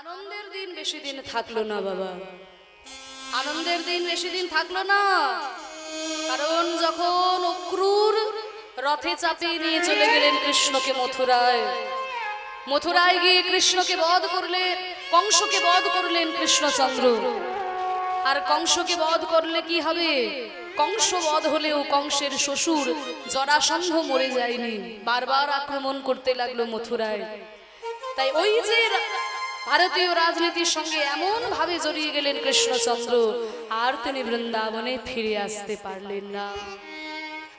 আনন্দের দিন বেশি দিন থাকলো না বাবা, আনন্দের দিন বেশি দিন থাকলো না। কারণ যখন অক্রূর রথে চাপিয়ে নিয়ে চলে গেলেন কৃষ্ণকে মথুরায়, মথুরায় গিয়ে কৃষ্ণকে বধ করলেন, কংসকে বধ করলেন কৃষ্ণচন্দ্র। আর কংসকে বধ করলে কি হবে? কংস বধ হলেও কংসের শ্বশুর জরাসন্ধ মরে যায়নি, বারবার আক্রমণ করতে লাগলো মথুরায়। তাই ওই যে ভারতীয় রাজনীতির সঙ্গে এমন ভাবে জড়িয়ে গেলেন কৃষ্ণচন্দ্র, আর তিনি বৃন্দাবনে ফিরে আসতে পারলেন না।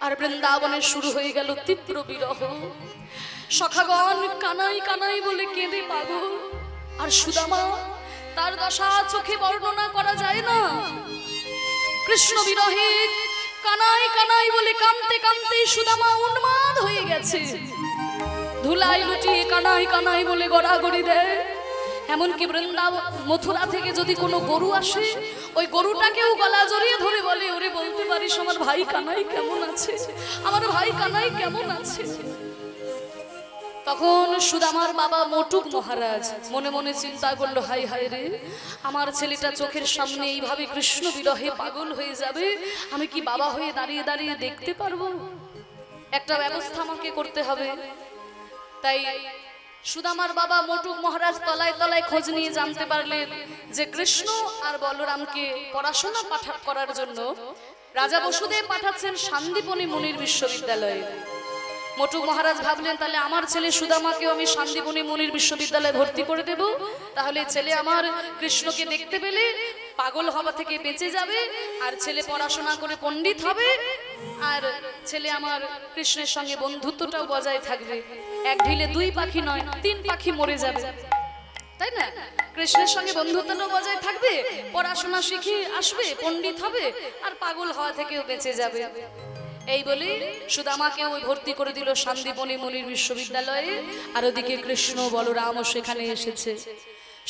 আর বৃন্দাবনে শুরু হয়ে গেল তীব্র বিরহ। সখাগণ কানাই কানাই বলে কেঁদে পাগল। আর সুদামা, তার দশা চোখে বর্ণনা করা যায় না। কৃষ্ণ বিরহে কানাই কানাই বলে কাঁদতে কাঁদতে সুদামা উন্মাদ হয়ে গেছে। ধুলাই লুটিয়ে কানাই কানাই বলে গড়াগড়ি দেয়। এমনকি বৃন্দাবন মথুরা থেকে যদি কোনো গরু আসে, ওই গরুটাকেও গলা জড়িয়ে ধরে বলে, ওরে বলতে পারিস আমার ভাই কানাই কেমন আছে, আমার ভাই কানাই কেমন আছে। তখন সুদামার বাবা মোটুক মহারাজ মনে মনে চিন্তা করলো, হাই হাই রে, আমার ছেলেটা চোখের সামনে এইভাবে কৃষ্ণ বিরহে পাগল হয়ে যাবে, আমি কি বাবা হয়ে দাঁড়িয়ে দাঁড়িয়ে দেখতে পারবো? একটা ব্যবস্থা আমাকে করতে হবে। তাই সুদামার বাবা মোটুক মহারাজ তলায় তলায় খোঁজ নিয়ে জানতে পারলেন যে কৃষ্ণ আর বলরামকে পড়াশোনা করার জন্য রাজা বসুদেব পাঠাচ্ছেন শান্তিপনি মুনির বিশ্ববিদ্যালয়ে। মোটুক মহারাজ ভাবলেন, তাহলে আমার ছেলে সুদামাকেও আমি শান্তিপনি মুনির বিশ্ববিদ্যালয়ে ভর্তি করে দেব, তাহলে ছেলে আমার কৃষ্ণকে দেখতে পেলে পাগল হওয়া থেকে বেঁচে যাবে, আর ছেলে পড়াশোনা করে পণ্ডিত হবে, আর ছেলে আমার কৃষ্ণের সঙ্গে বন্ধুত্বটাও বজায় থাকবে। এক ঢিলে দুই পাখি নয়, তিন পাখি মরে যাবে, তাই না? কৃষ্ণের সঙ্গে বন্ধুত্বটাও বজায় থাকবে, পড়াশোনা শিখে আসবে, পণ্ডিত হবে, আর পাগল হওয়া থেকেও বেঁচে যাবে। এই বলে সুদামাকে ওই ভর্তি করে দিল শান্তিপনি মুনির বিশ্ববিদ্যালয়ে। আর ওদিকে কৃষ্ণ বলরামও সেখানে এসেছে।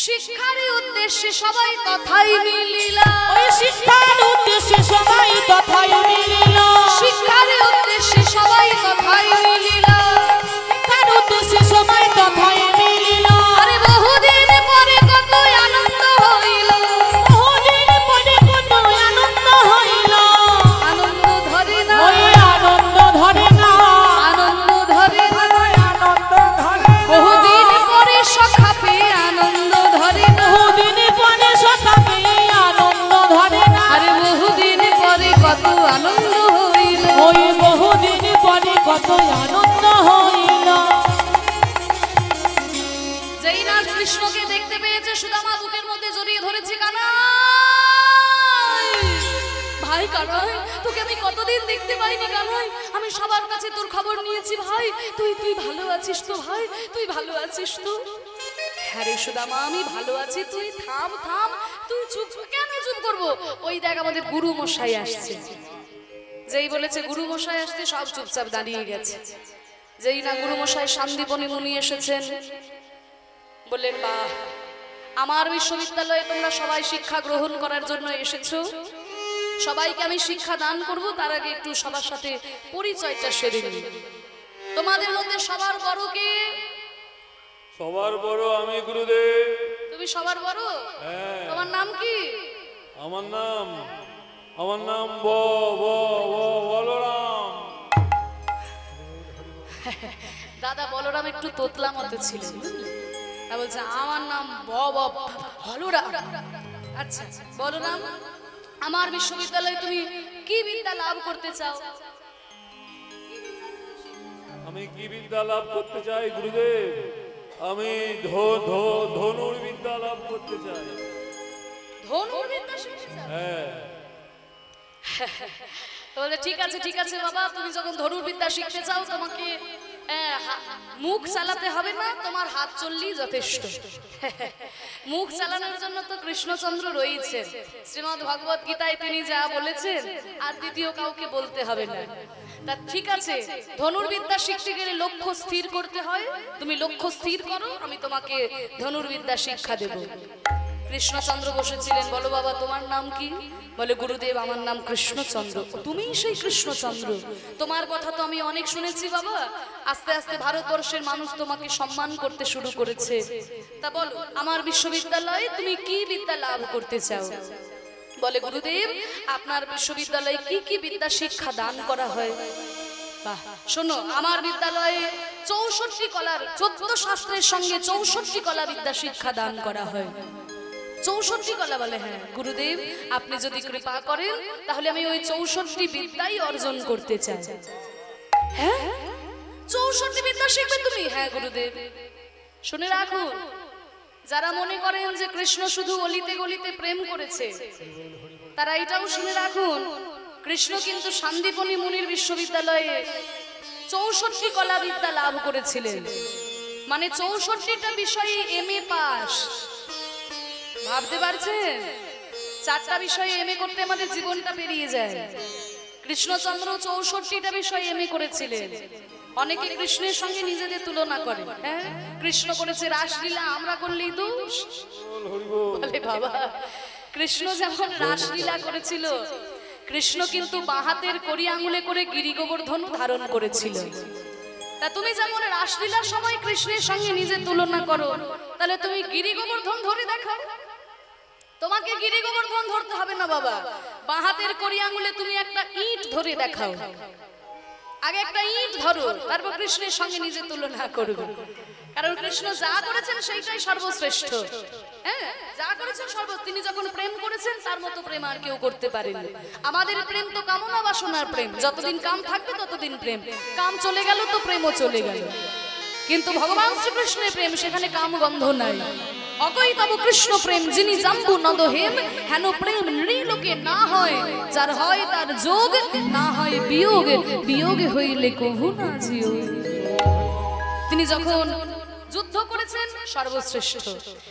শিক্ষার উদ্দেশ্যে সবাই তথাই মিলিলা, ওই শিক্ষার উদ্দেশ্যে সবাই তথাই মিলিলা, শিক্ষার উদ্দেশ্যে সবাই তথাই মিলিলা, শিক্ষার উদ্দেশ্যে সবাই তথাই মিলিলা। আরে বহুদিন পরে কত আনন্দ হইল, বহুদিন পরে কত আনন্দ হইল। আনন্দ ধরে না, ওই আনন্দ ধরে না, আনন্দ ধরে না, আনন্দ ধরে। বহুদিন পরে সখা পেয়ে আনন্দ ধরে না, বহুদিন পরে সখা পেয়ে আনন্দ ধরে না। আরে বহুদিন পরে কত আনন্দ হইল, ওই বহুদিন পরে কত আনন্দ হইল। যেই না কৃষ্ণকে দেখতে পেয়েছে, সুদামা বুকের মধ্যে জড়িয়ে ধরেছে, কানাই ভাই, কানাই তোকে আমি কতদিন দেখতে পাইনি কানাই, আমি সবার কাছে তোর খবর নিয়েছি ভাই, তুই ভালো আছিস তো ভাই, তুই ভালো আছিস তো? হ্যাঁ রে সুদামা, আমি ভালো আছি, তুই থাম থাম, তুই চুপ কেন? চুপ করবো? ওই দেখ আমাদের গুরু মশাই আসছে। যেই বলেছে গুরু মশাই আসছে, সব চুপচাপ দাঁড়িয়ে গেছে। যেই না গুরু মশাই শান্তিপনি মুনি এসেছেন, বললেন, বাহ, আমার বিশ্ববিদ্যালয়ে তোমরা সবাই শিক্ষা গ্রহণ করার জন্য এসেছো, সবাইকে আমি শিক্ষা দান করব, তার আগে একটু সবার সাথে পরিচয়টা সেরে নিই। তোমাদের মধ্যে সবার বড় কে? সবার বড় আমি গুরুদেব। তুমি সবার বড়? হ্যাঁ। তোমার নাম কি? আমার নাম বলরাম। দাদা বলরাম একটু তোতলা মতো ছিল, তা বলছে আমার নাম বলরাম। আচ্ছা বলরাম, আমার বিশ্ববিদ্যালয়ে তুমি কি বিদ্যা লাভ করতে চাও? আমি কি বিদ্যা লাভ করতে চাই গুরুদেব? আমি ধনুর বিদ্যা লাভ করতে চাই। ধনুর বিদ্যা শিখতে চাও? হ্যাঁ। তাহলে ঠিক আছে ঠিক আছে বাবা, তুমি যখন ধনুর বিদ্যা শিখতে চাও, তোমাকে মুখ চালাতে হবে না, তোমার হাত চললেই যথেষ্ট। মুখ চালানোর জন্য তো কৃষ্ণচন্দ্র রয়েছেন, শ্রীমদ্ ভগবত গীতায় তিনি যা বলেছেন আর দ্বিতীয় কাউকে বলতে হবে না। তা ঠিক আছে, ধনুর্বিদ্যা শিখতে গেলে লক্ষ্য স্থির করতে হয়, তুমি লক্ষ্য স্থির করো, আমি তোমাকে ধনুর্বিদ্যা শিক্ষা দেব। কৃষ্ণচন্দ্র বসেছিলেন। বলো বাবা তোমার নাম কি? বলে গুরুদেব আমার নাম কৃষ্ণচন্দ্র। তুমিই সেই কৃষ্ণচন্দ্র, তোমার কথা তো আমি অনেক শুনেছি বাবা। আস্তে আস্তে ভারতবর্ষের মানুষ তোমাকে সম্মান করতে শুরু করেছে। তা বলো আমার বিশ্ববিদ্যালয়ে তুমি কি বিদ্যা লাভ করতে চাও? বলে গুরুদেব আপনার বিশ্ববিদ্যালয়ে কি কি বিদ্যা শিক্ষা দান করা হয়? বাহ, শোনো আমার বিদ্যালয়ে 64 কলার 14 শাস্ত্রের সঙ্গে 64 কলা বিদ্যা শিক্ষা দান করা হয়। 64 কলা? বলে হ্যাঁ গুরুদেব আপনি যদি কৃপা করেন তাহলে আমি ওই 64 বিদ্যাই অর্জন করতে চাই। হ্যাঁ 64 বিদ্যা শিখবে তুমি? হ্যাঁ গুরুদেব। শুনে রাখুন, যারা মনে করেন যে কৃষ্ণ শুধু অলিতে গলিতে প্রেম করেছে তারা এটাও শুনে রাখুন, কৃষ্ণ কিন্তু শান্তিপনি মুনির বিশ্ববিদ্যালয়ে 64 কলা বিদ্যা লাভ করেছিলেন। মানে 64টা বিষয়ে এমএ পাস। ভাবতে পারছেন? 4টা বিষয়ে এমএ করতে আমাদের জীবনটা পেরিয়ে যায়। কৃষ্ণচন্দ্র 64টা বিষয়ে এমএ করেছিলেন। অনেকে কৃষ্ণের সঙ্গে নিজেদের তুলনা করে, হ্যাঁ কৃষ্ণ করেছে রাসলীলা আমরা করলেই দোষ। বলে বাবা কৃষ্ণ যেমন রাসলীলা করেছিল, কৃষ্ণ কিন্তু বাহাতের কড়ি আঙুলে করে গিরি গোবর্ধন ধারণ করেছিল। তা তুমি যেমন রাসলীলার সময় কৃষ্ণের সঙ্গে নিজে তুলনা করো, তাহলে তুমি গিরি গোবর্ধন ধরে দেখাও। তোমাকে গিরি গোবর্ধন ধরতে হবে না বাবা, বাহাতের কড়ি আঙুলে তুমি একটা ইট ধরে দেখাও। আগে একটা ইট ধরো, তারপর কৃষ্ণের সঙ্গে নিজে তুলনা করবে। কারণ কৃষ্ণ যা করেছেন সেইটাই সর্বশ্রেষ্ঠ। হ্যাঁ যা করেছেন তিনি যখন প্রেম করেছেন তার মতো প্রেম আর কেউ করতে পারেনি। আমাদের প্রেম তো কামনা বাসনার প্রেম, যতদিন কাম থাকবে ততদিন প্রেম, কাম চলে গেল তো প্রেমও চলে গেল। কিন্তু ভগবান শ্রীকৃষ্ণের প্রেম সেখানে কাম গন্ধ নাই। অকই তব কৃষ্ণ প্রেম যিনি জাম্বু নদ হেম, হেন প্রেম নৃলোকে না হয়, যার হয় তার যোগ, না হয় বিয়োগ, বিয়োগে হইলে কভু না জিও। তিনি যখন যুদ্ধ করেছেন সর্বশ্রেষ্ঠ,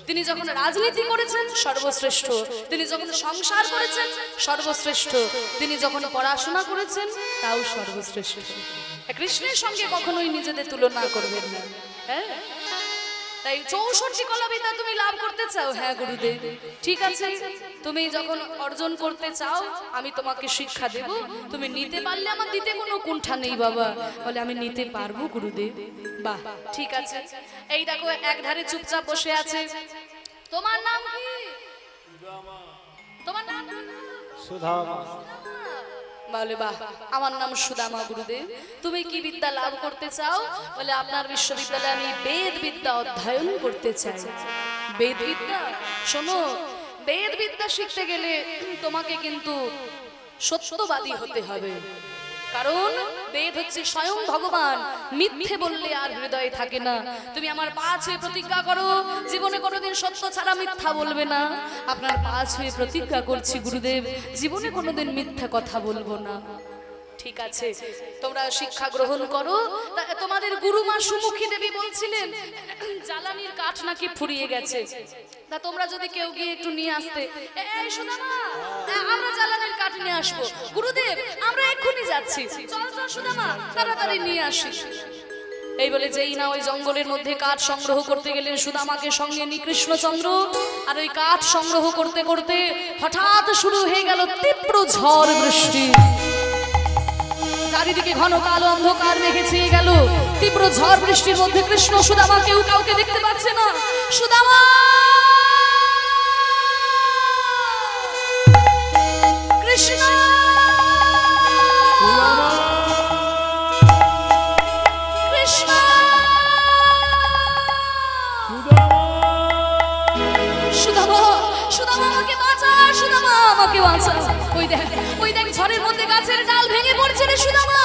তিনি যখন রাজনীতি করেছেন সর্বশ্রেষ্ঠ, তিনি যখন সংসার করেছেন সর্বশ্রেষ্ঠ, তিনি যখন পড়াশোনা করেছেন তাও সর্বশ্রেষ্ঠ। কৃষ্ণের সঙ্গে কখনোই নিজেদের তুলনা করবেন না। হ্যাঁ তাই 64 কলা বিদ্যা তুমি লাভ করতে চাও? হ্যাঁ গুরুদেব ঠিক আছে, তুমি যখন অর্জন করতে চাও আমি তোমাকে শিক্ষা দেব, তুমি নিতে পারলে আমার দিতে কোনো কুণ্ঠা নেই বাবা। বলে আমি নিতে পারবো গুরুদেব। বাহ ঠিক আছে। এই দেখো এক ধারে চুপচাপ বসে আছে, তোমার নাম কি? তোমার নাম সুধামা। বলে বাহ আমার নাম সুদামা গুরুদেব। তুমি কি বিদ্যা লাভ করতে চাও? বলে আপনার বিশ্ববিদ্যালয়ে আমি বেদ বিদ্যা অধ্যয়ন করতে চাই। বেদ বিদ্যা? শোনো বেদ বিদ্যা শিখতে গেলে তোমাকে কিন্তু সত্যবাদী হতে হবে। কারণ বেদ হচ্ছে স্বয়ং ভগবান, মিথ্যে বললে আর হৃদয়ে থাকে না। তুমি আমার পা ছুঁয়ে প্রতিজ্ঞা করো জীবনে কোনোদিন সত্য ছাড়া মিথ্যা বলবে না। আপনার পা ছুঁয়ে প্রতিজ্ঞা করছি গুরুদেব জীবনে কোনোদিন মিথ্যা কথা বলবো না। ঠিক আছে তোমরা শিক্ষা গ্রহণ করো। তোমাদের গুরুমা সুমুখী দেবী বলছিলেন জ্বালানির কাঠ নাকি ফুরিয়ে গেছে, তা তোমরা যদি কেউ গিয়ে একটু নিয়ে আসতে। এই সুদামা আমরা জ্বালানির কাঠ নিয়ে আসবো। গুরুদেব আমরা এক্ষুনি যাচ্ছি, চল চল সুদামা তাড়াতাড়ি নিয়ে আসি। এই বলে যেই না ওই জঙ্গলের মধ্যে কাঠ সংগ্রহ করতে গেলেন সুদামাকে সঙ্গে নিয়ে কৃষ্ণচন্দ্র। আর ওই কাঠ সংগ্রহ করতে করতে হঠাৎ শুরু হয়ে গেল তীব্র ঝড় বৃষ্টি। চারিদিকে ঘন কালো অন্ধকার মেঘে ছেয়ে গেল। তীব্র ঝড় বৃষ্টির মধ্যে কৃষ্ণ সুদামা কেউ কাউকে দেখতে পাচ্ছে না। সুদামা কৃষ্ণ কৃষ্ণ সুদামা সুদামা আমাকে বাঁচা, সুদামা আমাকে বাঁচা। ওই দেখ ঝড়ের মধ্যে গাছের ডাল ভেঙে পড়ছে রে সুদামা,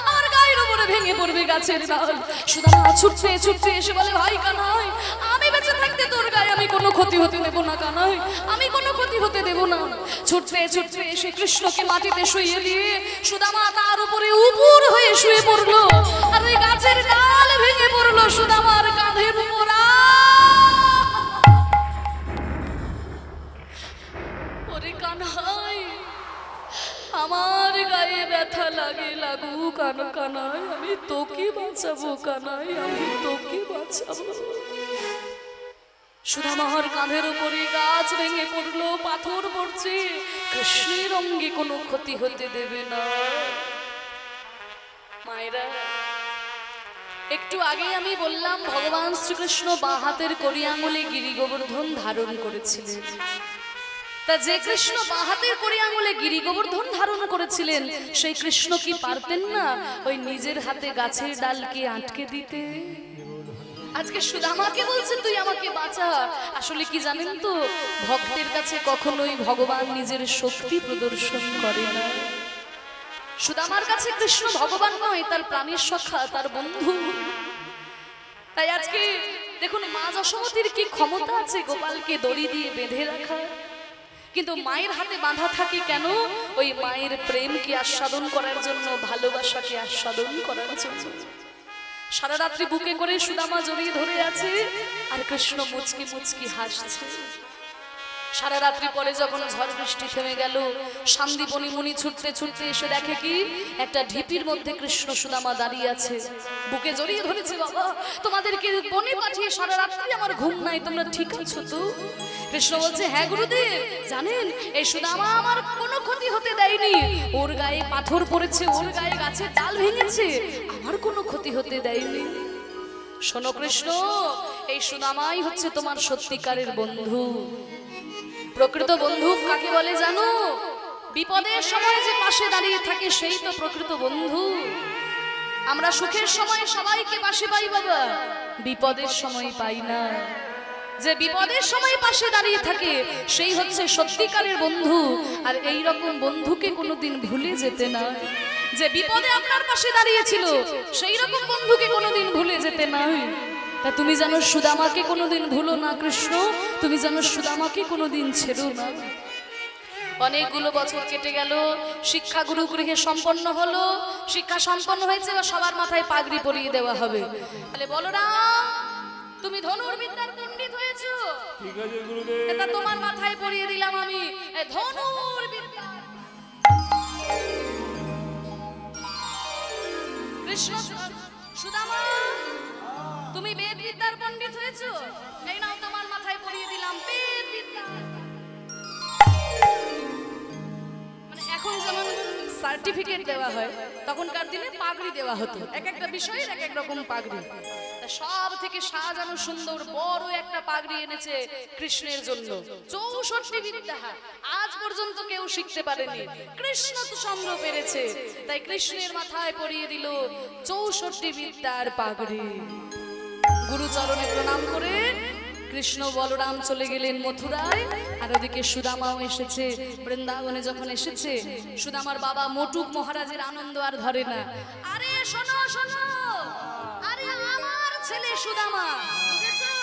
আমার গায়ের উপরে ভেঙে পড়বে গাছের ডাল। সুদামা ছুটতে ছুটতে এসে বলে ভাই কানাই আমি বেঁচে থাকতে তোর গায়ে আমি কোনো ক্ষতি হতে দেব না কানাই, আমি কোনো ক্ষতি হতে দেব না। ছুটতে ছুটতে এসে কৃষ্ণকে মাটিতে শুইয়ে দিয়ে সুদামা তার উপরে উপুর হয়ে শুয়ে পড়লো। আর ওই গাছের ডাল ভেঙে পড়লো সুদামার কাঁধের উপর। ওরে কানাই আমার গায়ে ব্যথা লাগে লাগুক কানাই, আমি তোকে বাঁচাবো কানাই, আমি তোকে বাঁচাবো। সুদামার কাঁধের উপরে গাছ ভেঙে পড়লো, পাথর পড়ছে, কৃষ্ণের অঙ্গে কোনো ক্ষতি হতে দেবে না। মায়েরা, একটু আগে আমি বললাম ভগবান শ্রীকৃষ্ণ বাঁ হাতের কড়ি আঙুলে গিরি গোবর্ধন ধারণ করেছিলেন। তা যে কৃষ্ণ বাঁ হাতের কড়ি আঙুলে গিরি গোবর্ধন ধারণ করেছিলেন, সেই কৃষ্ণ কি পারতেন না ওই নিজের হাতে গাছের ডালকে আটকে দিতে? আজকে সুদামাকে বলছে তুই আমাকে বাঁচা। আসলে কি জানেন তো, ভক্তের কাছে কখনোই ভগবান নিজের শক্তি প্রদর্শন করে না। সুদামার কাছে কৃষ্ণ ভগবান নয়, তার প্রাণের সখা, তার বন্ধু। তাই আজকে দেখুন মা যশোমতীর কি ক্ষমতা আছে গোপালকে দড়ি দিয়ে বেঁধে রাখা, কিন্তু মায়ের হাতে বাঁধা থাকে কেন? ওই মায়ের প্রেমকে আস্বাদন করার জন্য, ভালোবাসাকে আস্বাদন করার জন্য। সারা রাত্রি বুকে করে সুদামা জড়িয়ে ধরে আছে, আর কৃষ্ণ মুচকি মুচকি হাসছে। সারা রাত্রি পরে যখন ঝড় বৃষ্টি থেমে গেল, শান্তিবনী মুনি ছুটতে ছুটতে এসে দেখে কি একটা ঢিপির মধ্যে কৃষ্ণ সুদামা দাঁড়িয়ে আছে, বুকে জড়িয়ে ধরেছে। বাবা, তোমাদেরকে বনে পাঠিয়ে সারা রাত্রি আমার ঘুম নাই, তোমরা ঠিক আছো তো? কৃষ্ণ বলছে, হ্যাঁ গুরুদেব, জানেন এই সুদামা আমার কোনো ক্ষতি হতে দেয়নি। ওর গায়ে পাথর পড়েছে, ওর গায়ে গাছের ডাল ভেঙেছে, আমার কোনো ক্ষতি হতে দেয়নি। শোনো কৃষ্ণ, এই সুদামাই হচ্ছে তোমার সত্যিকারের বন্ধু। প্রকৃত বন্ধু কাকে বলে জানো? বিপদের সময় যে পাশে দাঁড়িয়ে থাকে সেই তো প্রকৃত বন্ধু। আমরা সুখের সময় সবাইকে পাশে পাই বাবা, বিপদের সময় পাই না। যে বিপদের সময় পাশে দাঁড়িয়ে থাকে সেই হচ্ছে সত্যিকারের বন্ধু। আর এই রকম বন্ধুকে কোনোদিন ভুলে যেতে না। যে বিপদে আপনার পাশে দাঁড়িয়েছিল সেই রকম বন্ধুকে কোনোদিন ভুলে যেতে নাই। তা তুমি জানো সুদামাকে কোনোদিন ভুলো না কৃষ্ণ, তুমি জানো সুদামাকে কোনোদিন ছেড়ো না। অনেকগুলো বছর কেটে গেল, শিক্ষা গুরু গৃহে সম্পন্ন হলো। শিক্ষা সম্পন্ন হয়েছে, বা সবার মাথায় পাগড়ি পরিয়ে দেওয়া হবে। তাহলে বলো না, তুমি ধনুর্বিদ্যার পণ্ডিত হয়েছো, ঠিক আছে গুরুদেব, এটা তোমার মাথায় পরিয়ে দিলাম আমি ধনুর্বিদ্যা। কৃষ্ণ, সুদামা তুমি বেদ বিদ্যার পণ্ডিত হয়েছো, এই নাও তোমার মাথায় পরিয়ে দিলাম বেদ বিদ্যা। মানে এখন যেমন সার্টিফিকেট দেওয়া হয়, তখনকার দিনে পাগড়ি দেওয়া হতো, এক একটা বিষয়ের এক এক রকম পাগড়ি। সব থেকে সাজানো সুন্দর বড় একটা পাগড়ি এনেছে কৃষ্ণের জন্য, 64 বিদ্যা। আজ পর্যন্ত কেউ শিখতে পারেনি, কৃষ্ণ তো চন্দ্র পেরেছে, তাই কৃষ্ণের মাথায় পরিয়ে দিল 64 বিদ্যার পাগড়ি। গুরুচরণে প্রণাম করে কৃষ্ণ বলরাম চলে গেলেন মথুরায়, আর ওদিকে সুদামাও এসেছে বৃন্দাবনে। যখন এসেছে, সুদামার বাবা মোটুক মহারাজের আনন্দ আর ধরে না। আরে শোনো শোনো, আরে আমার ছেলে সুদামা, বুঝেছো,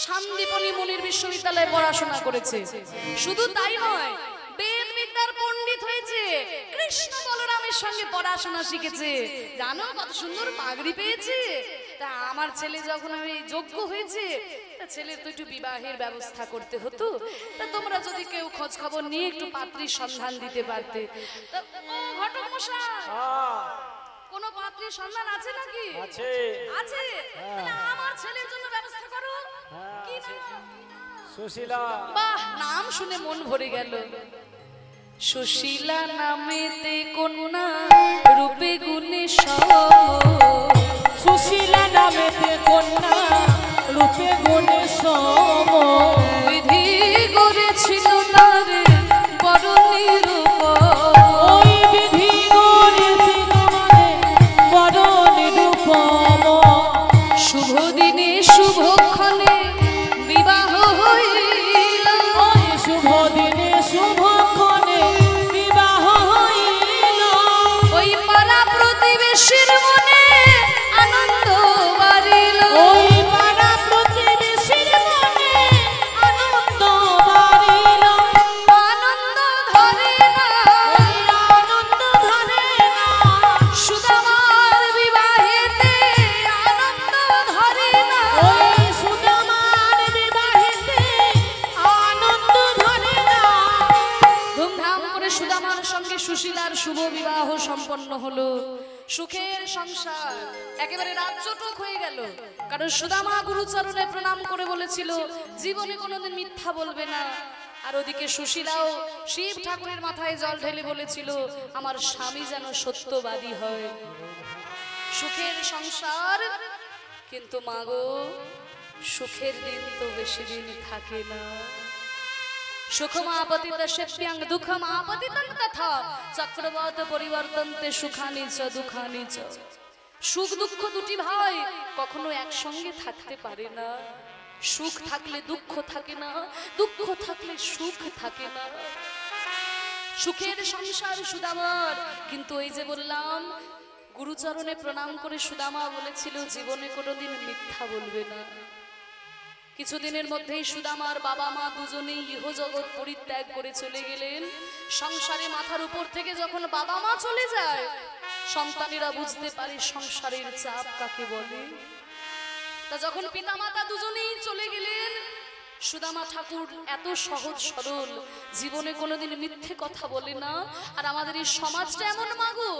শান্তিবনী মুনির বিশ্ববিদ্যালয়ে পড়াশোনা করেছে। শুধু তাই নয়, বেদ বিদ্যার পণ্ডিত হয়েছে, কৃষ্ণ বলরামের সঙ্গে পড়াশোনা শিখেছে। জানো কত সুন্দর পাগড়ি পেয়েছে। তা আমার ছেলে যখন আমি যোগ্য হয়েছে, তা ছেলের তো একটু বিবাহের ব্যবস্থা করতে হতো। তা তোমরা যদি কেউ খোঁজ খবর নিয়ে একটু পাত্রীর সন্ধান দিতে পারতে। তা ও ঘটক মশাই, কোন পাত্রীর সন্ধান আছে নাকি? আছে আছে, তাহলে আমার ছেলের জন্য ব্যবস্থা করো। কি নাম? সুশীলা। বাহ, নাম শুনে মন ভরে গেল। সুশীলা নামেতে কন্যা, রূপে গুণে সম। সুশীলা নামেতে কন্যা, রূপে গুণে সম। বিধি গড়েছিল তারে বড় নিরূপম। ওই বিধি গড়েছিল তারে বড় নিরূপম। শুভ দিনে শুভক্ষণে বিবাহ হইল। ওই শুভ দিনে শুভক্ষণে বিবাহ হইল। ওই পাড়া প্রতিবেশীর মনে আনন্দ বাড়িল। ওই পাড়া প্রতিবেশীর মনে আনন্দ বাড়িল। আনন্দ ধরে না, ওই আনন্দ ধরে না। সুদামার বিবাহেতে আনন্দ ধরে না। ওই সুদামার বিবাহেতে আনন্দ ধরে না। ধুমধাম করে সুদামার সঙ্গে সুশীলার শুভ বিবাহ সম্পন্ন হলো। সুখের সংসার একেবারে রাজ্যটুক হয়ে গেল। কারণ সুদামা গুরুচরণে প্রণাম করে বলেছিল জীবনে কোনোদিন মিথ্যা বলবে না। আর ওদিকে সুশীলাও শিব ঠাকুরের মাথায় জল ঢেলে বলেছিল আমার স্বামী যেন সত্যবাদী হয়। সুখের সংসার, কিন্তু মাগো সুখের দিন তো বেশি দিন থাকে না। সুখমাপতিত সেপ্যাং দুঃখমাপতিতং তথা চক্রবর্ত পরিবর্তন্তে সুখানি চ দুঃখানি চ। সুখ দুঃখ দুটি ভাই কখনো একসঙ্গে থাকতে পারে না। সুখ থাকলে দুঃখ থাকে না, দুঃখ থাকলে সুখ থাকে না। সুখের সংসার সুদামার, কিন্তু এই যে বললাম গুরুচরণে প্রণাম করে সুদামা বলেছিল জীবনে কোনোদিন মিথ্যা বলবে না। কিছুদিনের মধ্যেই সুদামার বাবা মা দুজনেই ইহজগৎ পরিত্যাগ করে চলে গেলেন। সংসারে মাথার উপর থেকে যখন বাবা মা চলে যায় সন্তানেরা বুঝতে পারে সংসারের চাপ কাকে বলে। তা যখন পিতামাতা দুজনেই চলে গেলেন সুদামা ঠাকুর এত সহজ সরল, জীবনে কোনোদিন মিথ্যে কথা বলে না। আর আমাদের এই সমাজটা এমন মাগো,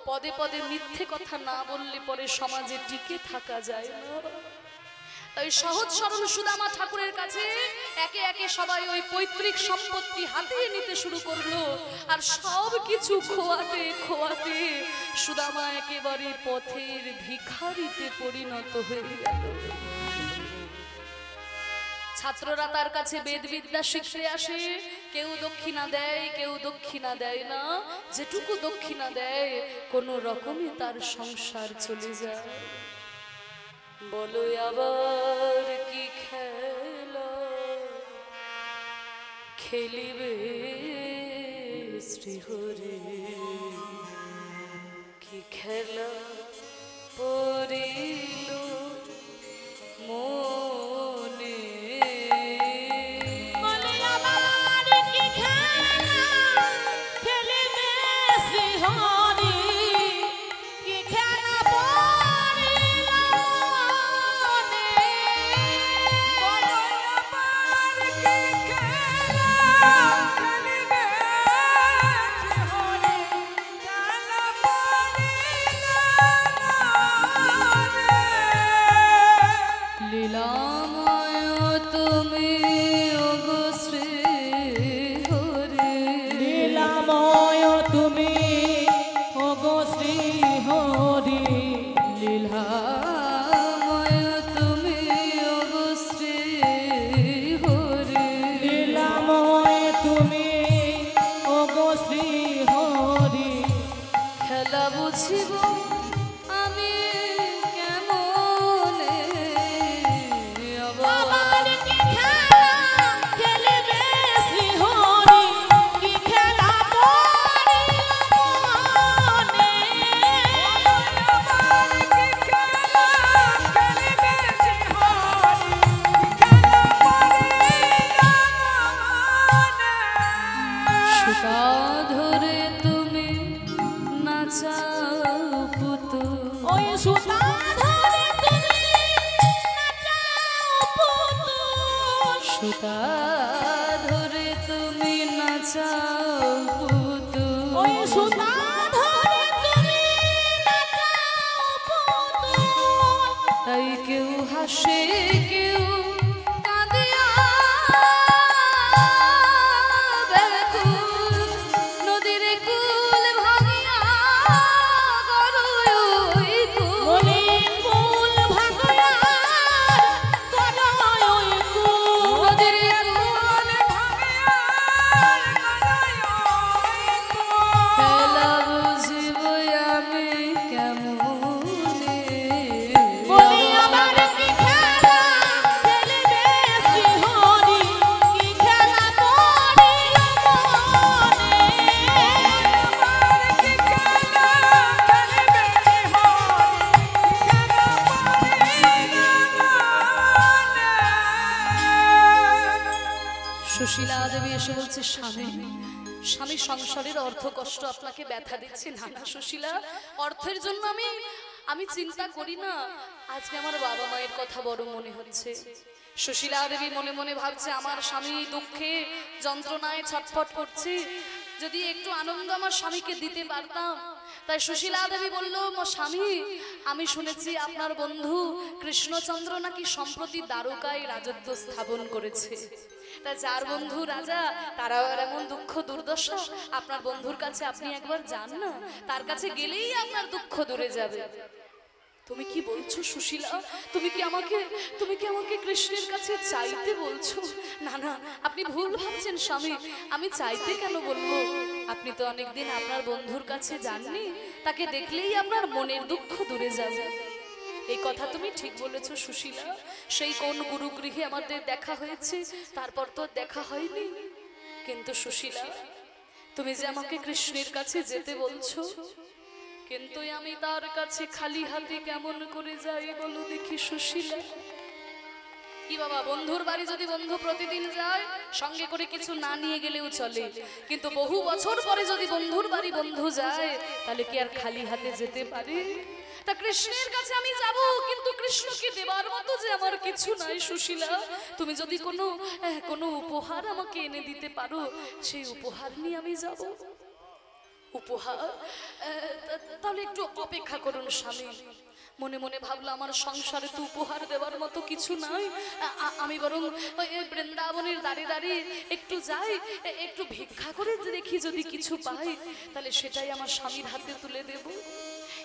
পদে পদে মিথ্যে কথা না বললে পরে সমাজে টিকে থাকা যায় না। তাই সহজ সরল সুদামা ঠাকুরের কাছে একে একে সবাই ওই পৈতৃক সম্পত্তি হাতিয়ে নিতে শুরু করলো। আর সব কিছু খোয়াতে খোয়াতে সুদামা একেবারে পথের ভিখারিতে পরিণত হয়ে গেল। ছাত্ররা তার কাছে বেদ বিদ্যা শিখতে আসে, কেউ দক্ষিণা দেয় কেউ দক্ষিণা দেয় না। যেটুকু দক্ষিণা দেয় কোনো রকমে তার সংসার চলে যায়। বলো আবার কি খেলা খেলিবে শ্রীহরি, কি খেলা পড়িল মনে। বলে আবার কি খেলা খেলিবে শ্রীহরি, কি খেলা পড়িল মনে। বলো আবার কি খেলা খেলিবে শ্রীহরি, খেলা পড়িল মনে। লীলাময় তুমি ওগো শ্রীহরি, লীলাময় তুমি ওগো শ্রীহরি, লীলাময় তুমি ওগো শ্রীহরি। লীলাময় তুমি ওগো শ্রীহরি। খেলা বুঝিব আমি কেমনে, আবার কি খেলা খেলিবে শ্রীহরি, কি খেলা পড়িল মনে। আবার কি খেলা খেলিবে শ্রীহরি, কি খেলা পড়িল মনে। সুতা ধরে তুমি নাচাও পুতুল, ওই সুতা ধরে তুমি নাচাও পুতুল। সুতা ধরে তুমি নাচাও পুতুল। ওই সুতা ধরে তুমি নাচাও পুতুল। তাই কেউ হাসে কেউ কাঁদিয়া ব্যাকুল, নদীর কুল ভাঙিয়া গড়ই ওই কুল। মলিন ফুল ভাঙিয়া গড়ায় ওই কুল। নদীর কুল খেলা বুঝিব আমি কেমনে। বলি আবার কি খেলা খেলিবে শ্রীহরি, কি খেলা পড়িল মনে। আবার কি খেলা খেলিবে শ্রীহরি, কি খেলা পড়িল মনে। সুশীলা দেবী এসে বলছে স্বামী, স্বামী সংসারের অর্থ কষ্ট আপনাকে ব্যথা দিচ্ছে। না না সুশীলা, অর্থের জন্য আমি চিন্তা করি না। আজকে আমার বাবা মায়ের কথা বড় মনে হচ্ছে। সুশীলা দেবী মনে মনে ভাবছে আমার স্বামী দুঃখে যন্ত্রণায় ছটফট করছে, যদি একটু আনন্দ আমার স্বামীকে দিতে পারতাম। তাই সুশীলা দেবী বলল, স্বামী, আমি শুনেছি আপনার বন্ধু কৃষ্ণচন্দ্র নাকি সম্প্রতি দ্বারকায় রাজত্ব স্থাপন করেছে। তা যার বন্ধু রাজা, তারাও এমন দুঃখ দুর্দশা, আপনার বন্ধুর কাছে আপনি একবার যান না, তার কাছে গেলেই আপনার দুঃখ দূরে যাবে। তুমি কি বলছো সুশীলা? তুমি কি আমাকে কৃষ্ণের কাছে চাইতে বলছো? না না, আপনি ভুল ভাবছেন স্বামী। আমি চাইতে কেন বলবো? আপনি তো অনেকদিন আপনার বন্ধুর কাছে যাননি, তাকে দেখলেই আপনার মনের দুঃখ দূরে যাবে। এই কথা তুমি ঠিক বলেছো সুশীলা। সেই কোন গুরুগৃহে আমাদের দেখা হয়েছে, তারপর তো দেখা হয়নি। কিন্তু সুশীলা, তুমি যে আমাকে কৃষ্ণের কাছে যেতে বলছো, কিন্তু আমি তার কাছে খালি হাতে কেমন করে যাই বলো দেখি সুশীলা? কি বাবা, বন্ধুর বাড়ি যদি বন্ধু প্রতিদিন যায়, সঙ্গে করে কিছু না নিয়ে গেলেও চলে, কিন্তু বহু বছর পরে যদি বন্ধুর বাড়ি বন্ধু যায়, তাহলে কি আর খালি হাতে যেতে পারে? তা কৃষ্ণের কাছে আমি যাব, কিন্তু কৃষ্ণকে দেবার মতো যে আমার কিছু নাই সুশীলা। তুমি যদি কোনো উপহার আমাকে এনে দিতে পারো, সেই উপহার নিয়ে আমি যাব। উপহার? তাহলে একটু অপেক্ষা করুন স্বামী। মনে মনে ভাবলাম, আমার সংসারে তো উপহার দেওয়ার মতো কিছু নাই, আমি বরং বৃন্দাবনের দাঁড়িয়ে দাঁড়িয়ে একটু যাই, একটু ভিক্ষা করে দেখি, যদি কিছু পাই তাহলে সেটাই আমার স্বামীর হাতে তুলে দেব।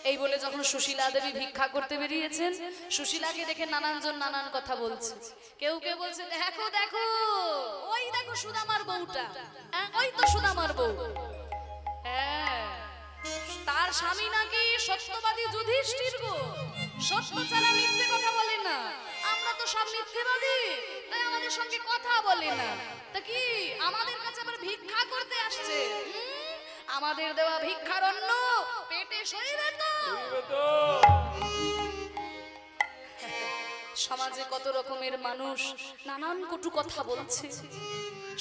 এই বলে যখন সুশীলা দেবী ভিক্ষা করতে বেরিয়েছেন, সুশীলাকে দেখে নানানজন নানান কথা বলছে। কেউ কেউ বলছে, দেখো দেখো, ওই দেখো সুদামার বউটা, ওই তো সুদামার বউ। হ্যাঁ, তার স্বামী নাকি সত্যবাদী যুধিষ্ঠির গো, সত্য ছাড়া মিথ্যে কথা বলে না। আমরা তো সব মিথ্যেবাদী, তাই আমাদের সঙ্গে কথা বলে না। তা কি আমাদের কাছে আবার ভিক্ষা করতে আসছে? আমাদের দেওয়া ভিক্ষার অন্ন পেটে সইবে তো? সমাজে কত রকমের মানুষ নানান কটু কথা বলছে।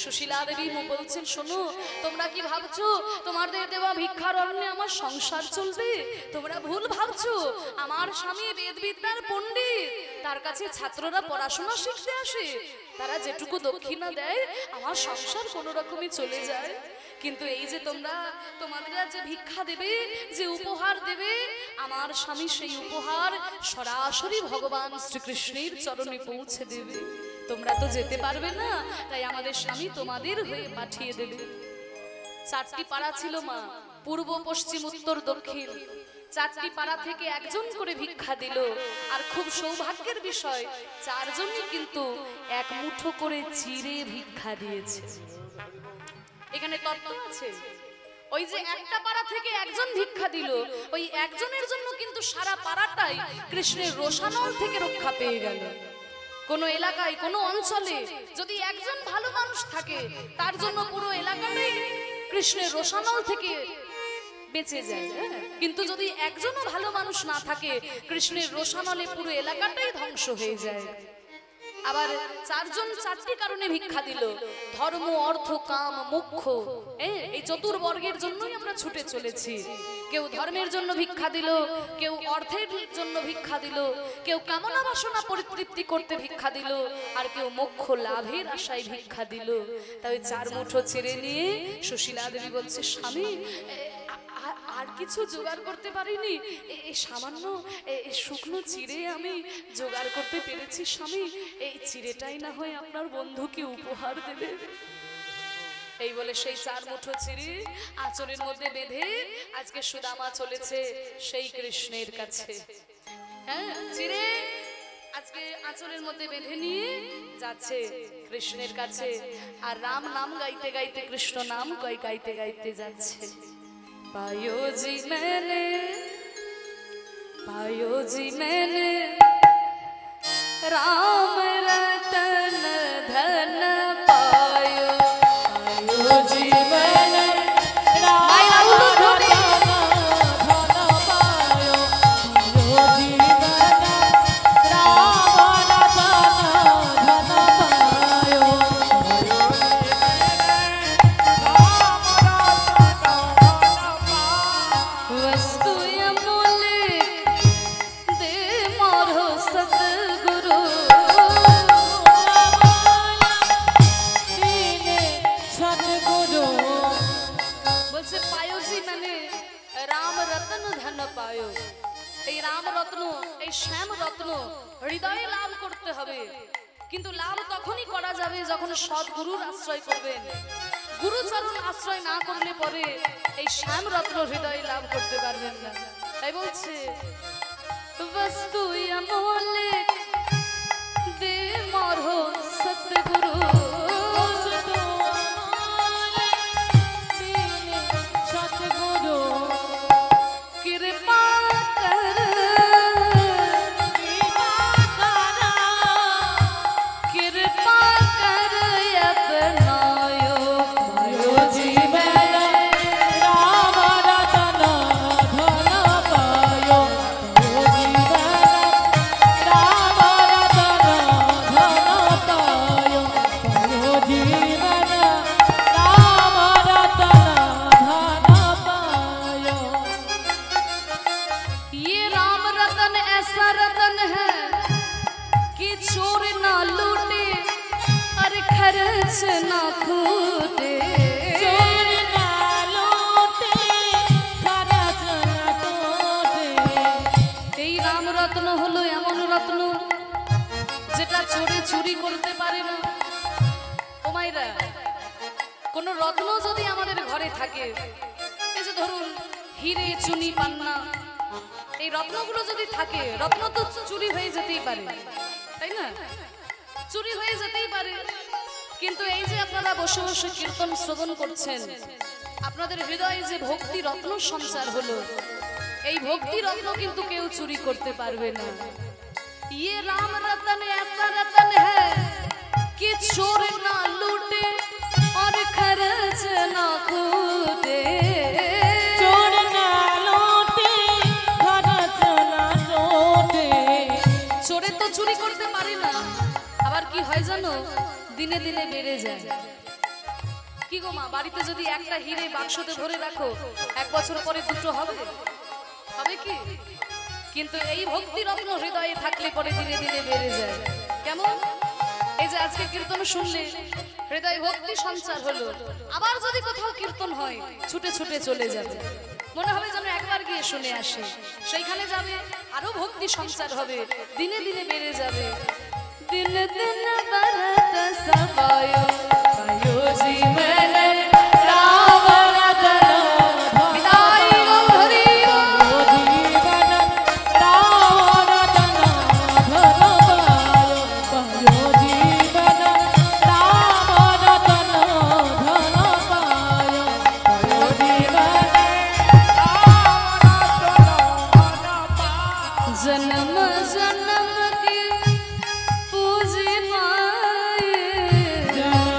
সুশীলা দেবী বলছেন, শোনো, তোমরা কি ভাবছো তোমাদের দেওয়া ভিক্ষার অন্নে আমার সংসার চলবে? তোমরা ভুল ভাবছো। আমার স্বামী বেদবিদ্যার পণ্ডিত, তার কাছে ছাত্ররা পড়াশোনা শিখতে আসে, তারা যেটুকু দক্ষিণা দেয় আমার সংসার কোনো রকমই চলে যায়। কিন্তু এই যে তোমাদের যে ভিক্ষা দেবে, যে উপহার দেবে, আমার স্বামী সেই উপহার সরাসরি ভগবান শ্রীকৃষ্ণের চরণে পৌঁছে দেবে। তোমরা তো যেতে পারবে না, তাই আমাদের স্বামী তোমাদের হয়ে পাঠিয়ে দেবে। 4টি পাড়া ছিল মা, পূর্ব পশ্চিম উত্তর দক্ষিণ। 4টি পাড়া থেকে একজন করে ভিক্ষা দিল। আর খুব সৌভাগ্যের বিষয়, 4 জনই কিন্তু এক মুঠো করে চিড়ে ভিক্ষা দিয়েছে। এখানে তত্ত্ব আছে। ওই যে একটা পাড়া থেকে একজন ভিক্ষা দিল, ওই একজনের জন্য কিন্তু সারা পাড়াটাই কৃষ্ণের রোষানল থেকে রক্ষা পেয়ে গেল। কোন এলাকায়, কোন অঞ্চলে যদি একজন ভালো মানুষ থাকে, তার জন্য পুরো এলাকাটাই কৃষ্ণের রোষানল থেকে বেঁচে যায়। কিন্তু যদি একজনও ভালো মানুষ না থাকে, কৃষ্ণের রোষানলে পুরো এলাকাটাই ধ্বংস হয়ে যায়। আবার 4 জন 4টি কারণে ভিক্ষা দিল, ধর্ম, অর্থ, কাম, মোক্ষ। এই চতুর্বর্গের জন্যই আমরা ছুটে চলেছি। কেউ ধর্মের জন্য ভিক্ষা দিল, কেউ অর্থের জন্য ভিক্ষা দিল, কেউ কামনা বাসনা পরিতৃপ্তি করতে ভিক্ষা দিল, আর কেউ মোক্ষ লাভের আশায় ভিক্ষা দিল। তাই 4 মুঠো ছেড়ে নিয়ে সুশীলা দেবী বলছে, স্বামী, আর কিছু জোগাড় করতে পারিনি, এই সামান্য শুকনো চিড়ে আমি জোগাড় করতে পেরেছি স্বামী। এই চিড়েটাই না হয় আপনার বন্ধুকে উপহার দেবে। এই বলে সেই 4 মুঠো চিড়ে আঁচলের মধ্যে বেঁধে আজকে সুদামা চলেছে সেই কৃষ্ণের কাছে। হ্যাঁ, চিড়ে আজকে আঁচলের মধ্যে বেঁধে নিয়ে যাচ্ছে কৃষ্ণের কাছে। আর রাম নাম গাইতে গাইতে, কৃষ্ণ নাম গাইতে গাইতে যাচ্ছে। पायो जी मैंने राम रतन धन पायो, पायो जी मैंने राम रतन धन पायो, पायो जी मैंने राम रतन धन पायो, वस्तु अमूल्य दे मोरो सतगुरु, পায়। এই রাম রত্ন, এই শ্যাম রত্ন হৃদয়ে লাভ করতে হবে। কিন্তু লাভ তখনই করা যাবে যখন সদ্গুরুর আশ্রয় করবেন। গুরুচরণ আশ্রয় না করলে পরে এই শ্যাম রত্ন হৃদয়ে লাভ করতে পারবেন না। তাই বলছে বস্তু অমূল্য দে মরো সতগুরু, সতগুরু कृपा कर कृपा कर अपनायो জীবন রাম রতন ধন পায়ো, জীবন রাম রতন ধন পায়ো, জীবন রাম রতন ধন পায়ো। ये राम रतन ऐसा रतन है कि चोर ना लूटे और खर्च ना खूटे। চোর না লোটে, খরচ না টোটে। এই রাম রত্ন হলো এমন রত্ন যেটা চোরে চুরি করতে পারে না। ও মাইরা, কোন রত্ন যদি আমাদের ঘরে থাকে, এই যে ধরুন হিরে চুনি পান্না, এই রত্নগুলো যদি থাকে, রত্ন তো চুরি হয়ে যেতেই পারে, তাই না? চুরি হয়ে যেতেই পারে। কিন্তু এই যে আপনারা বসে বসে কীর্তন শ্রবণ করছেন, আপনাদের হৃদয়ে যে ভক্তি রত্ন সঞ্চার হলো, এই ভক্তি রত্ন কিন্তু কেউ চুরি করতে পারবে না। ये राम रतन ऐसा रतन है कि चोर ना लूटे और खर्च ना खूटे। চোর না লোটে, খরচ না টোটে। চোরে তো চুরি করতে পারে না, আবার কি হয় জানো, দিনে দিনে বেড়ে যায়। কি গো মা, বাড়িতে যদি একটা হিরে বাক্সতে ভরে রাখো, এক বছর পরে দুটো হবে, হবে কি? কিন্তু এই ভক্তি রত্ন হৃদয়ে থাকলে পরে দিনে দিনে বেড়ে যায়। কেমন? এই যে আজকে কীর্তন শুনলে হৃদয়ে ভক্তি সঞ্চার হলো, আবার যদি কোথাও কীর্তন হয় ছুটে ছুটে চলে যাবে, মনে হবে যেন একবার গিয়ে শুনে আসে। সেইখানে যাবে, আরো ভক্তি সঞ্চার হবে, দিনে দিনে বেড়ে যাবে। দিন দিন বরত সবায়ো পায়ো জীবন রাম রতন বিদায় গো হরি গো। জীবন রাম রতন ধন পায়ো, পায়ো জীবন রাম রতন ধন পায়ো, পায়ো জীবন जन्म जन्म के पूजे पाए, जन्म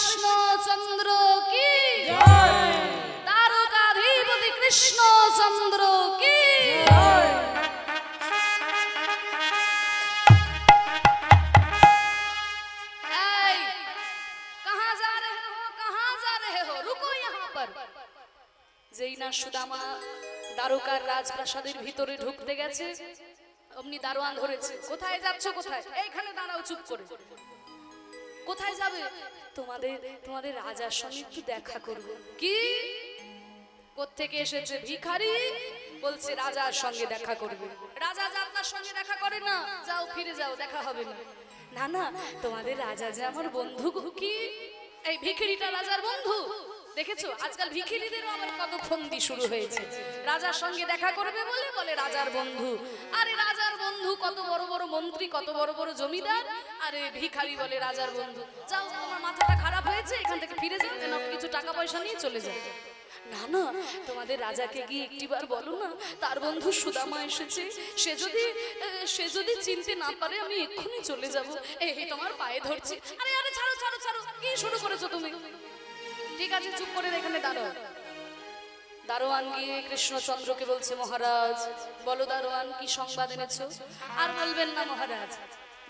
কৃষ্ণচন্দ্র কি দ্বারকাধিপতি কৃষ্ণচন্দ্র কি যেই না সুদামা দ্বারকার রাজপ্রাসাদের ভিতরে ঢুকতে গেছে অমনি দারোয়ান ধরেছে। কোথায় যাচ্ছ? কোথায়? এইখানে দাঁড়াও, চুপ করে। কোথায় যাবে? তোমাদের রাজার সঙ্গে একটু দেখা করব। কি? কোত্থেকে এসেছে? ভিখারি বলছে রাজার সঙ্গে দেখা করবে। রাজা যাত্রার সঙ্গে দেখা করে না, যাও ফিরে যাও, দেখা হবে না। না না, তোমাদের রাজা যে আমার বন্ধু। কি? এই ভিখারিটা রাজার বন্ধু? দেখেছো আজকাল ভিখিরিদেরও আবার কত ফন্দি শুরু হয়েছে। রাজার সঙ্গে দেখা করবে বলে বলে রাজার বন্ধু। আরে রাজার বন্ধু কত বড় বড় মন্ত্রী, কত বড় বড় জমিদার, আরে ভিখারি বলে রাজার বন্ধু। যাও, তোমার মাথাটা খারাপ হয়েছে, এখান থেকে ফিরে যাও, যেন কিছু টাকা পয়সা নিয়ে চলে যায়। না না, তোমাদের রাজাকে গিয়ে একটিবার বলো না তার বন্ধু সুদামা এসেছে, সে যদি চিনতে না পারে আমি এক্ষুনি চলে যাব। এই তোমার পায়ে ধরছি। আরে আরে ছাড়ো ছাড়ো ছাড়ো, কি শুরু করেছো তুমি? ঠিক আছে, চুপ করে এখানে দাঁড়াও। দারোয়ান গিয়ে কৃষ্ণচন্দ্রকে বলছে, মহারাজ বলো দারোয়ান, কি সংবাদ এনেছো? আর বলবেন না মহারাজ,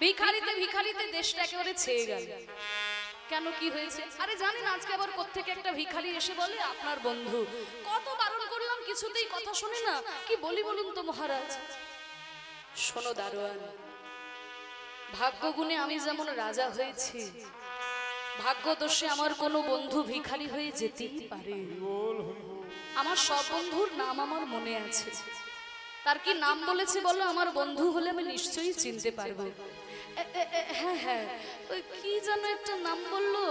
ভিখারিতে দেশটা একেবারে ছেয়ে গেল। কেন, কি হয়েছে? আরে জানেন আজকে আবার কোত্থেকে একটা ভিখারি এসে বলে আপনার বন্ধু। কত বারণ করলাম, কিছুতেই কথা শোনে না। কি বলি বলুন তো মহারাজ? শোনো দারোয়ান, ভাগ্যগুণে আমি যেমন রাজা হয়েছি, ভাগ্যদোষে আমার কোনো বন্ধু ভিখারি হয়ে যেতেই পারে। আমার সব বন্ধুর নাম আমার মনে আছে। তার কি নাম বলেছে বলো? আমার বন্ধু হলে আমি নিশ্চয়ই চিনতে পারবো। হ্যাঁ হ্যাঁ, ওই কি যেন একটা নাম বললো,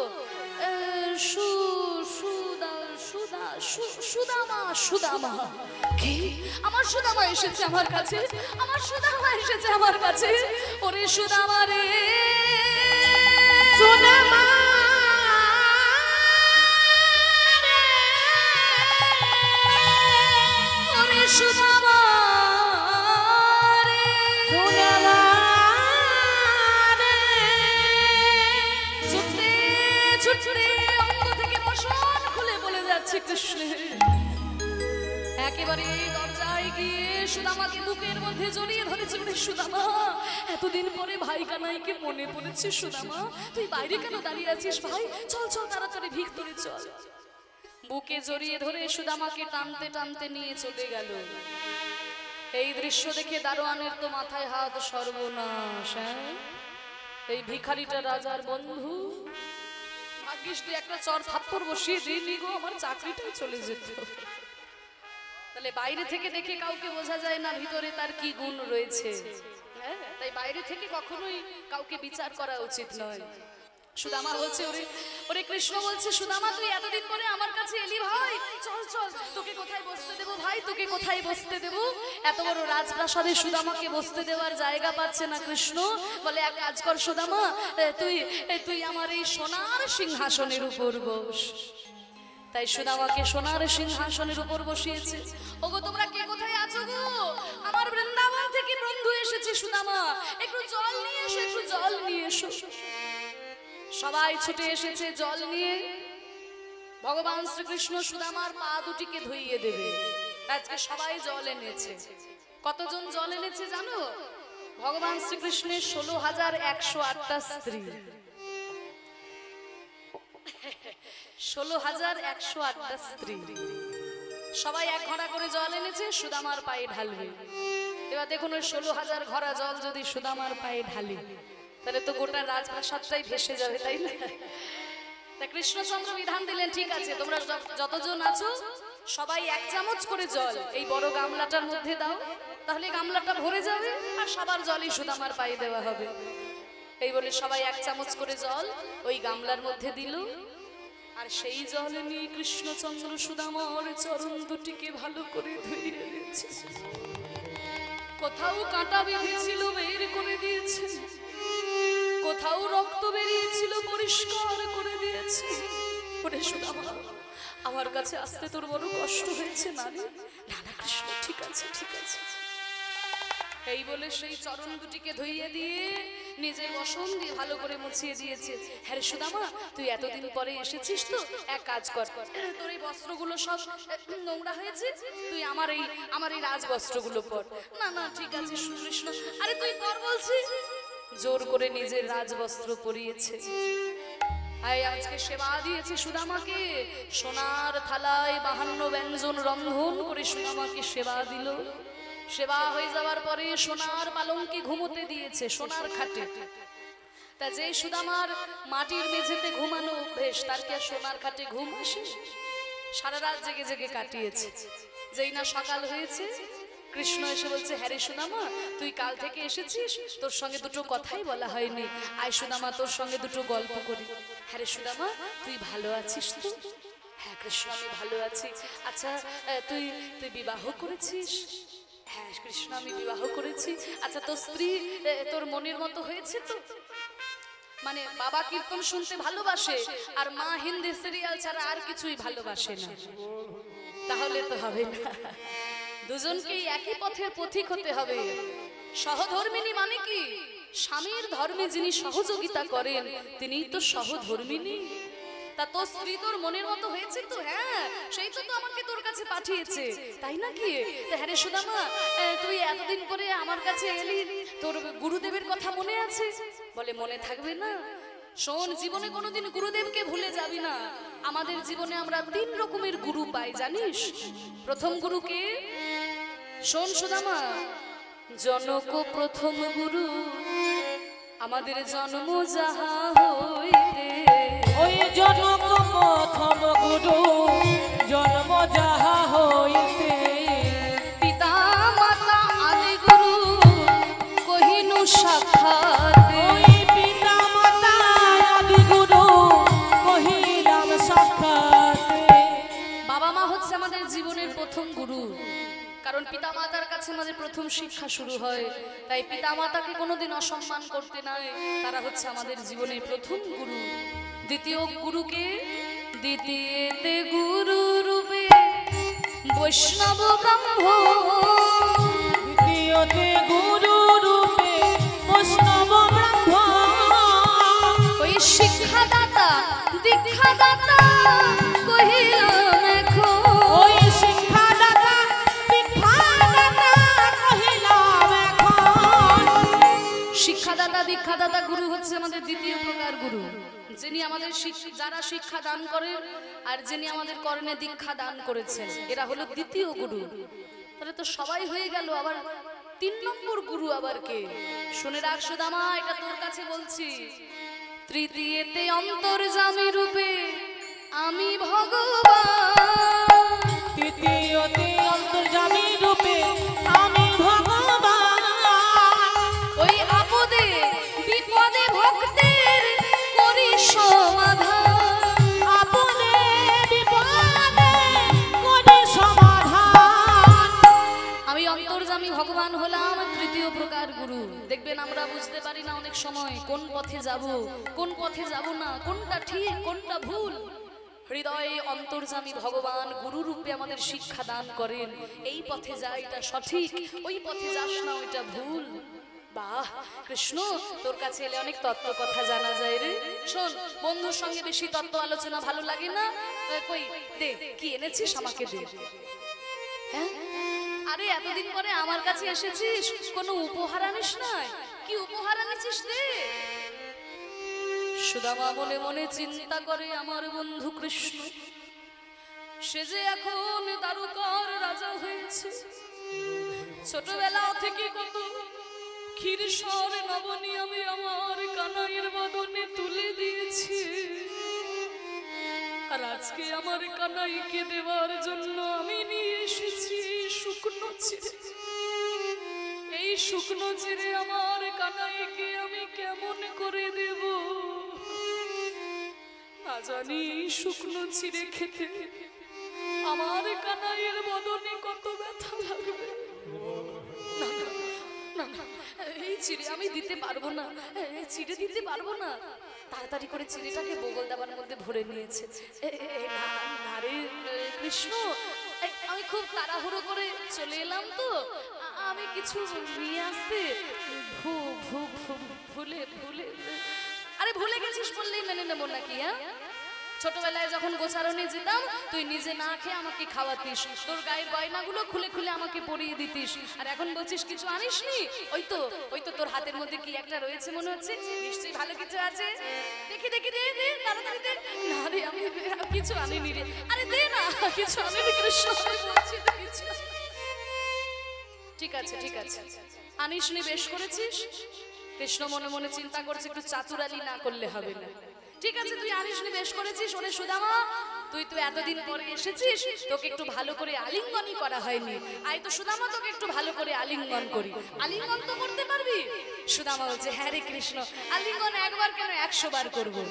সুদামা। কি? আমার সুদামা এসেছে আমার কাছে, আমার সুদামা এসেছে আমার কাছে। ওরে সুদামা রে সুদামা, ওরে সুদামা রে সুদামা রে। ছুটতে ছুটতে অঙ্গ থেকে বসন খুলে বলে যাচ্ছে কৃষ্ণের। একেবারে দরজায় গিয়ে সুদামাকে বুকের মধ্যে জড়িয়ে ধরেছে। সুদামা, এতদিন পরে ভাই কানাইকে মনে পড়েছে। সুদামা, তুই বাইরে কেন দাঁড়িয়ে আছিস? ভাই চল চল, তাড়াতাড়ি ভিতরে চল। বুকে জড়িয়ে ধরে সুদামাকে টানতে টানতে নিয়ে চলে গেল। এই দৃশ্য দেখে দারোয়ানের তো মাথায় হাত। সর্বনাশ! এই ভিখারিটা রাজার বন্ধু। ভাগ্যিস তুই একটা চর থাপ্পড় বসিয়ে দিলি গো, আমার চাকরিটাই চলে যেত। তাহলে বাইরে থেকে দেখে কাউকে বোঝা যায় না ভিতরে তার কি গুণ রয়েছে। তাই বাইরে থেকে কখনোই কাউকে বিচার করা উচিত নয়। সুদামা বলছে, ওরে কৃষ্ণ বলছে, সুদামা তুই এতদিন পরে আমার কাছে এলি ভাই, চল চল, তোকে কোথায় বসতে দেবো ভাই, তোকে কোথায় বসতে দেবো? এত বড় রাজপ্রাসাদে সুদামাকে বসতে দেওয়ার জায়গা পাচ্ছে না কৃষ্ণ। বলে এক কাজ কর সুদামা, তুই আমার এই সোনার সিংহাসনের উপর বস। তাই সুদামাকে সোনার সিংহাসনের উপর বসিয়েছে। ওগো তোমরা কে কোথায় আছো গো? আমার বৃন্দাবন থেকে বন্ধু এসেছে সুদামা, একটু জল নিয়ে এসো, একটু জল নিয়ে এসো। সবাই ছুটে এসেছে জল নিয়ে। ভগবান শ্রীকৃষ্ণ সুদামার পা দুটিকে ধুইয়ে দেবে। আজকে সবাই জল এনেছে। কতজন জল এনেছে জানো? ভগবান শ্রীকৃষ্ণের 16,108টা স্ত্রী। 16,108টা স্ত্রী সবাই এক ঘড়া করে জল এনেছে, সুদামার পায়ে ঢালবে। এবার দেখুন, ওই 16,000 ঘড়া জল যদি সুদামার পায়ে ঢালি, তাহলে তো গোটা রাজপ্রাসাদটাই ভেসে যাবে, তাই না? তা কৃষ্ণচন্দ্র বিধান দিলেন, ঠিক আছে তোমরা যতজন আছো সবাই 1 চামচ করে জল এই বড় গামলাটার মধ্যে দাও, তাহলে গামলাটা ভরে যাবে আর সবার জলই সুদামার পায়ে দেওয়া হবে। এই বলে সবাই 1 চামচ করে জল ওই গামলার মধ্যে দিল। আর সেই জল নিয়ে কৃষ্ণচন্দ্র সুদামার চরণ দুটিকে ভালো করে ধুইয়ে দিয়েছে। কোথাও কাঁটা বেঁধেছিল বের করে দিয়েছে, কোথাও রক্ত বেরিয়েছিল পরিষ্কার করে দিয়েছে। ওরে সুদামা, আমার কাছে আসতে তোর বড় কষ্ট হয়েছে না রে? না না কৃষ্ণ, ঠিক আছে ঠিক আছে। এই বলে সেই চরণ দুটিকে ধুইয়ে দিয়ে নিজের বসন দিয়ে ভালো করে মুছিয়ে দিয়েছে। হ্যাঁ রে সুদামা, তুই এতদিন পরে এসেছিস তো এক কাজ কর, তোর এই বস্ত্রগুলো সব নোংরা হয়েছে, তুই আমার এই রাজবস্ত্রগুলো পর। না না ঠিক আছে কৃষ্ণ, আরে তুই পর বলছি। জোর করে নিজের রাজবস্ত্র পরিয়েছে। আজকে সেবা দিয়েছে সুদামাকে, সোনার থালায় 52 ব্যঞ্জন রন্ধন করে সুদামাকে সেবা দিল। সেবা হয়ে যাওয়ার পরে সোনার পালঙ্কে ঘুমোতে দিয়েছে, সোনার খাটে। তা যে সুদামার মাটির মেঝেতে ঘুমানো অভ্যেস, তার কি আর সোনার খাটে ঘুম আসে? সারা রাত জেগে জেগে কাটিয়েছে। যেই না সকাল হয়েছে, কৃষ্ণ এসে বলছে, হ্যাঁ রে সুদামা, তুই কাল থেকে এসেছিস, তোর সঙ্গে দুটো কথাই বলা হয়নি, আয় সুদামা তোর সঙ্গে দুটো গল্প করি। হ্যাঁ রে সুদামা, তুই ভালো আছিস তো? হ্যাঁ কৃষ্ণ আমি ভালো আছি। আচ্ছা তুই বিবাহ করেছিস? হ্যাঁ কৃষ্ণ আমি বিবাহ করেছি। আচ্ছা তোর স্ত্রী তোর মনের মতো হয়েছে তো? মানে বাবা কীর্তন শুনতে ভালোবাসে আর মা হিন্দি সিরিয়াল ছাড়া আর কিছুই ভালোবাসে না, তাহলে তো হবে না। দুজনকেই একই পথের পথিক হতে হবে। সহধর্মিনী মানে কি? স্বামীর ধর্মে যিনি সহযোগিতা করেন তিনিই তো সহধর্মিনী। তা তোর স্ত্রী তোর মনের মতো হয়েছে তো? হ্যাঁ, সেই তো আমাকে তোর কাছে পাঠিয়েছে, তাই নাকি? হ্যাঁ রে সুদামা, তুই এতদিন পরে আমার কাছে এলি, তোর গুরুদেবের কথা মনে আছে? বলে মনে থাকবে না? শোন, জীবনে কোনোদিন গুরুদেবকে ভুলে যাবি না। আমাদের জীবনে আমরা 3 রকমের গুরু পাই, জানিস? প্রথম গুরুকে শোন সুদামা, জনক প্রথম গুরু, আমাদের জন্ম যাহা হইতে। ওই জনক প্রথম গুরু, জন্ম যাহা হইতে। পিতা মাতা আদি গুরু কহিনু সাক্ষাতে। ওই পিতা মাতা আদি গুরু কহিলাম সাক্ষাতে। বাবা মা হচ্ছে আমাদের জীবনের প্রথম গুরু, কারণ পিতা মাতার কাছে আমাদের প্রথম শিক্ষা শুরু হয়। তাই পিতা মাতাকে কোনোদিন অসম্মান করতে নাই, তারা হচ্ছে আমাদের জীবনের প্রথম গুরু। দ্বিতীয় গুরুকে দ্বিতীয়তে গুরু রূপে বৈষ্ণব ব্রাহ্মণ। দ্বিতীয়তে গুরু রূপে বৈষ্ণব ব্রাহ্মণ। ওই শিক্ষাদাতা দীক্ষাদাতা কহিলাম এখন। ওই শিক্ষাদাতা দীক্ষাদাতা কহিলাম এখন। শিক্ষাদাতা দীক্ষাদাতা গুরু হচ্ছে আমাদের দ্বিতীয় প্রকার গুরু, যিনি আমাদের যারা শিক্ষা দান করেন আর যিনি আমাদের কর্ণে দীক্ষা দান করেছেন, এরা হলো দ্বিতীয় গুরু। তাহলে তো সবাই হয়ে গেল, আবার 3 নম্বর গুরু আবার কে? শুনে রাখ সুদামা, এটা তোর কাছে বলছি। তৃতীয়তে অন্তর্যামী রূপে আমি ভগবান। তৃতীয়তে অন্তর্যামী রূপে আমি ভগবান। ওই আপদে বিপদে ভক্তের করি সমাধান। আপদে বিপদে করি সমাধান। আমি অন্তর্যামী ভগবান হলাম তৃতীয় প্রকার গুরু। দেখবেন আমরা বুঝতে পারি না অনেক সময় কোন পথে যাব, কোন পথে যাব না, কোনটা ঠিক কোনটা ভুল। হৃদয়ে অন্তর্যামী ভগবান গুরু রূপে আমাদের শিক্ষা দান করেন, এই পথে যা এটা সঠিক, ওই পথে যাস না ওইটা ভুল। বাহ কৃষ্ণ, তোর কাছে এলে অনেক তত্ত্ব কথা জানা যায় রে। শোন, বন্ধুর সঙ্গে বেশি তত্ত্ব আলোচনা ভালো লাগে না। কই দে, কি এনেছিস আমাকে দে। হ্যাঁ, আরে এতদিন পরে আমার কাছে এসেছিস, কোনো উপহার আনিস না? কি উপহার আনিছিস দে। সুদামা মনে মনে চিন্তা করে, আমার বন্ধু কৃষ্ণ সে যে এখন দ্বারকার রাজা হয়েছে, ছোটবেলা থেকে কত ক্ষীরসর নবনী আমি আমার কানাইয়ের বদনে তুলে দিয়েছি, আর আজকে আমার কানাইকে দেওয়ার জন্য আমি নিয়ে এসেছি শুকনো চিড়ে। এই শুকনো চিড়ে আমার কানাইকে আমি কেমন করে দেব? না জানি শুকনো চিড়ে খেতে আমার কানাইয়ের বদনে কত ব্যথা লাগবে। এই চিড়ে আমি দিতে পারবো না, চিড়ে দিতে পারবো না। তাড়াতাড়ি করে চিড়েটাকে বগল দাবার মধ্যে ভরে নিয়েছে। কৃষ্ণ, আমি খুব তাড়াহুড়ো করে চলে এলাম তো, আমি কিছু নিয়ে আসতে ভুলে ভুলে আরে ভুলে গেছিস বললেই মেনে নেবো নাকি? হ্যাঁ, ছোটবেলায় যখন গোচারণে যেতাম তুই নিজে না খেয়ে আমাকে খাওয়াতিস, তোর গায়ের গয়নাগুলো খুলে খুলে আমাকে পরিয়ে দিতিস, আর এখন বলছিস কিছু আনিসনি। ওই তো তোর হাতের মধ্যে কি একটা রয়েছে মনে হচ্ছে, নিশ্চয়ই ভালো কিছু আছে। দেখি দেখি, দে দে তাড়াতাড়ি দে। না রে, আমি কিছু আনিনি রে। আরে দে না, কিছু আনিনি কৃষ্ণ, বলছি তো কিছু। ঠিক আছে ঠিক আছে, আনিসনি, বেশ করেছিস। কৃষ্ণ মনে মনে চিন্তা করছে একটু চাতুরালি না করলে হবে না। ঠিক আছে, তুই আনিসনি, বেশ করেছিস। ওরে সুদামা, তুই তো এতদিন পরে এসেছিস, তোকে একটু ভালো করে আলিঙ্গনই করা হয়নি। আয় তো সুদামা, তোকে একটু ভালো করে আলিঙ্গন করি। আলিঙ্গন তো করতে পারবি? সুদামা বলছে, হ্যাঁ রে কৃষ্ণ, আলিঙ্গন একবার কেন 100 বার করবো।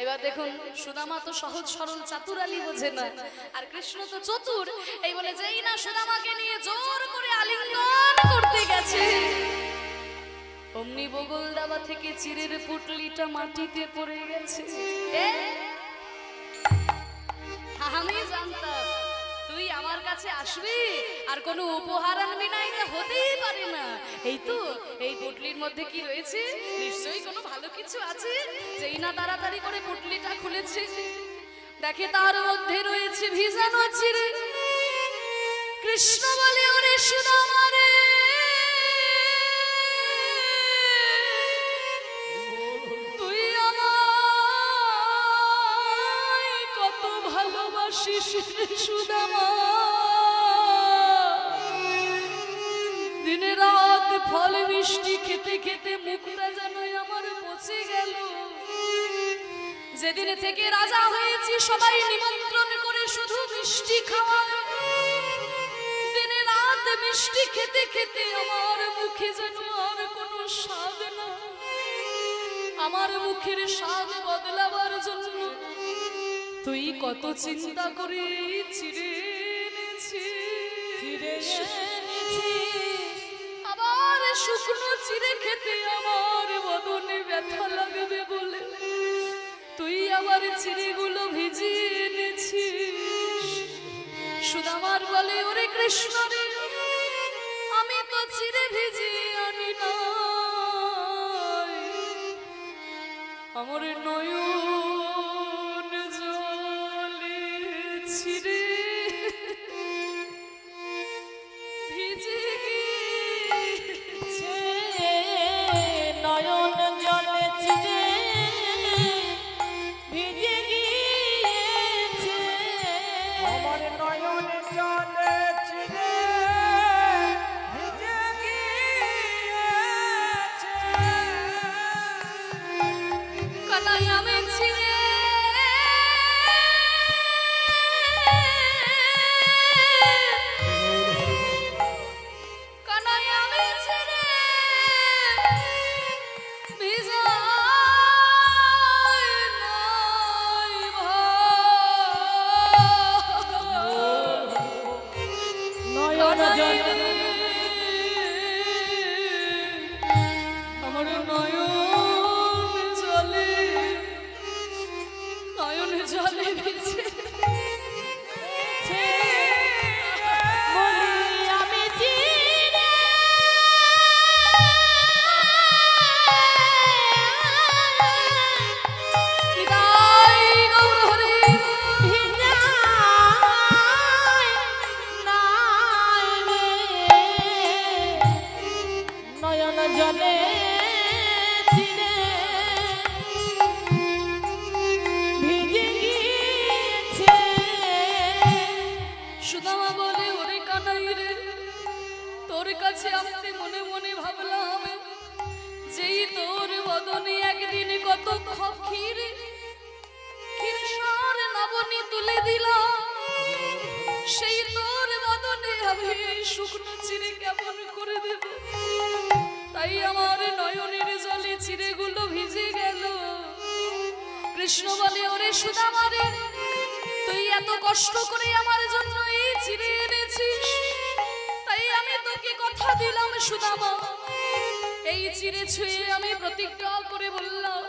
এবার দেখুন, সুদামা তো সহজ সরল চাতুরালি বোঝে না, আর কৃষ্ণ তো চতুর। এই বলে যেই না সুদামাকে নিয়ে জোর করে আলিঙ্গন করতে গেছে, অমনি বগল দাবা থেকে চিরের পুটলিটা মাটিতে পড়ে গেছে। আমি জানতাম তুই আমার কাছে আসবি আর কোনো উপহার আনবি না, এটা হতেই পারে না। এই তো, এই পুটলির মধ্যে কি রয়েছে, নিশ্চয়ই কোনো ভালো কিছু আছে। যেই না তাড়াতাড়ি করে পুটলিটা খুলেছে, দেখে তার মধ্যে রয়েছে ভিজানো চিড়ে। কৃষ্ণ বলে, ওরে সুদামা রে, দিনে রাত ফল মিষ্টি খেতে খেতে মুখটা যেন আমার পচে গেল। যেদিন থেকে রাজা হয়েছি সবাই নিমন্ত্রণ করে শুধু মিষ্টি খাওয়ায়, দিনে রাত মিষ্টি খেতে খেতে আমার মুখে যেন আর কোনো স্বাদ না। আমার মুখের স্বাদ বদলাবার জন্য তুই কত চিন্তা করে চিড়ে এনেছিস। আবার শুকনো চিড়ে খেতে আমার বদনে ব্যথা লাগবে বলে তুই আবার চিড়েগুলো ভিজিয়ে এনেছিস। সুদামার বলে, ওরে কৃষ্ণ রে, আমি তো চিড়ে ভিজিয়ে আনি না, আমার নয়ন জলে ছিড়ে ভিজে গিয়েছে, নয়ন জলে চিরে ভিজে গিয়েছে, আমার নয়ন জলে চিরে ভিজে গিয়েছে। কানাই আমি ছিড়ে কানাই আমি ছিড়ে ভিজাই নাই নয়ন জলে আমার নয়ন জলে ভিজে বলি আমি চিরে বিদায় গৌর হরি। ভিজাই নাই রে, নয়ন জলে চিরে ভিজে গিয়েছে। সুদামা বলে, ওরে কানাই রে, তোর কাছে আসতে মনে মনে ভাবলাম যেই তোর বদনে একদিন কত ক্ষীর সার নবনী তুলে দিলাম, সেই তোর বদনে আমি শুকনো চিড়ে কেমন করে দেব। তাই আমার নয়নের জলে চিড়েগুলো ভিজে গেল। কৃষ্ণ বলে, ওরে সুদামা রে, তুই এত কষ্ট করে আমার জন্য এই চিড়ে এনেছিস, তাই আমি তোকে কথা দিলাম সুদামা, এই চিড়ে ছুঁয়ে আমি প্রতিজ্ঞা করে বললাম,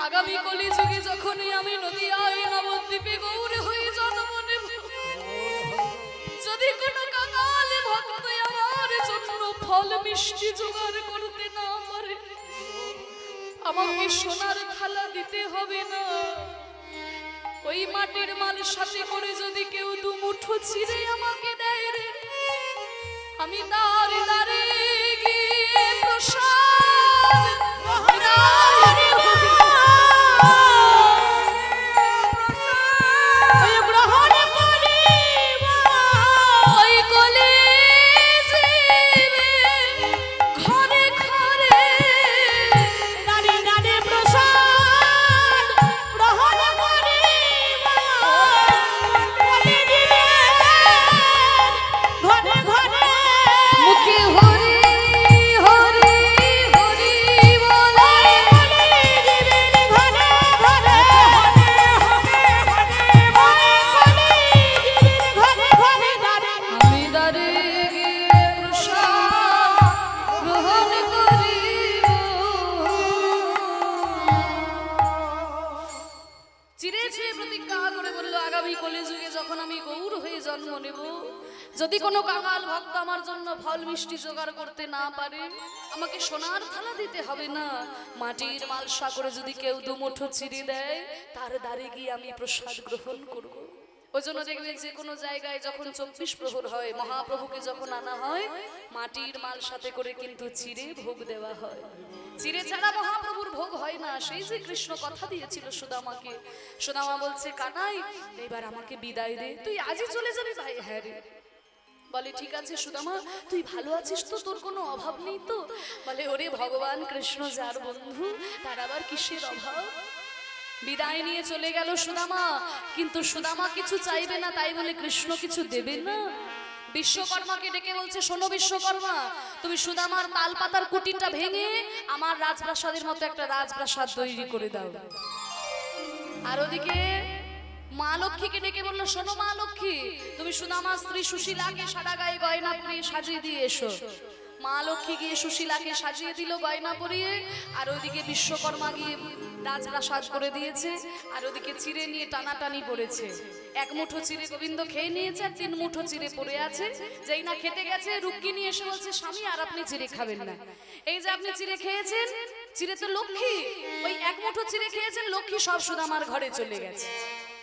আগামী কলিযুগে যখনই আমি নদিয়ায় নবদ্বীপে গৌর হয়ে জন্ম নেব, যদি কোনো কাঙাল ভক্ত আমার ফল মিষ্টি জোগাড় করতে না পারে, আমাকে সোনার থালা দিতে হবে না, ওই মাটির মাল সাথে করে যদি কেউ দু মুঠো চিড়ে আমাকে দেয় রে, আমি দাঁড়ে দাঁড়ে গিয়ে প্রসাদ ওই কলেজে ঘরে ঘরে দাঁড়ে দাঁড়ে প্রসাদ গ্রহণ করিব, বলে দিবেন ঘরে ঘরে মুখে হরি হরি হরি বলে দিবেন ঘরে ঘরে ঘরে ঘরে দাঁড়ে আমি দাঁড়ে গিয়ে প্রসাদ গ্রহণ করিব। চিরে চিরে প্রতিজ্ঞা করে বলল, আগামী কলিযুগে যখন আমি গৌর হয়ে জন্ম নেব, যদি কোনো কাঙাল ভক্ত আমার জন্য ফল মিষ্টি জোগাড় করতে না পারে, আমাকে সোনার থালা দিতে হবে না, মাটির মালসা করে যদি কেউ দুমুঠো চিড়ে দেয়, তার দ্বারে গিয়ে আমি প্রসাদ গ্রহণ করব। ওই জন্য দেখবে যে কোনো জায়গায় যখন 24 প্রহর হয়, মহাপ্রভুকে যখন আনা হয়, মাটির মাল সাথে করে কিন্তু চিড়ে ভোগ দেওয়া হয়। চিড়ে ছাড়া মহাপ্রভুর ভোগ হয় না। সেই যে কৃষ্ণ কথা দিয়েছিল সুদামাকে, সুদামা বলছে, কানাই এবার আমাকে বিদায় দে, তুই আজই চলে যাবি ভাই? হ্যাঁ রে। বলে, ঠিক আছে সুদামা, তুই ভালো আছিস তো, তোর কোনো অভাব নেই তো? বলে, ওরে ভগবান কৃষ্ণ যার বন্ধু, তার আবার কিসের অভাব? বিদায় নিয়ে চলে গেল সুদামা, কিন্তু সুদামা কিছু চাইবে না তাই বলে কৃষ্ণ কিছু দেবে না। বিশ্বকর্মাকে ডেকে বলছে, শোনো বিশ্বকর্মা, তুমি সুদামার তাল পাতার কুটিরটা ভেঙে আমার রাজপ্রাসাদের মতো একটা রাজপ্রাসাদ তৈরি করে দাও। আর ওদিকে মা লক্ষ্মীকে ডেকে বললো, শোনো মা লক্ষ্মী, তুমি সুদামার স্ত্রী সুশীলাকে সাদা গায়ে গয়না পরিয়ে সাজিয়ে দিয়ে এসো। মা লক্ষ্মী গিয়ে সুশীলাকে সাজিয়ে দিল গয়না পরিয়ে, আর ওইদিকে বিশ্বকর্মা গিয়ে রাজপ্রাসাদ করে দিয়েছে, আর ওদিকে চিড়ে নিয়ে টানাটানি পড়েছে। এক মুঠো চিড়ে গোবিন্দ খেয়ে নিয়েছে, আর 3 মুঠো চিড়ে পড়ে আছে। যেই না খেতে গেছে, রুক্মিণী এসে বলছে, স্বামী আর আপনি চিড়ে খাবেন না, এই যে আপনি চিড়ে খেয়েছেন, চিড়ে তো লক্ষ্মী, ওই এক মুঠো চিড়ে খেয়েছেন, লক্ষ্মী সব সুদামার ঘরে চলে গেছে।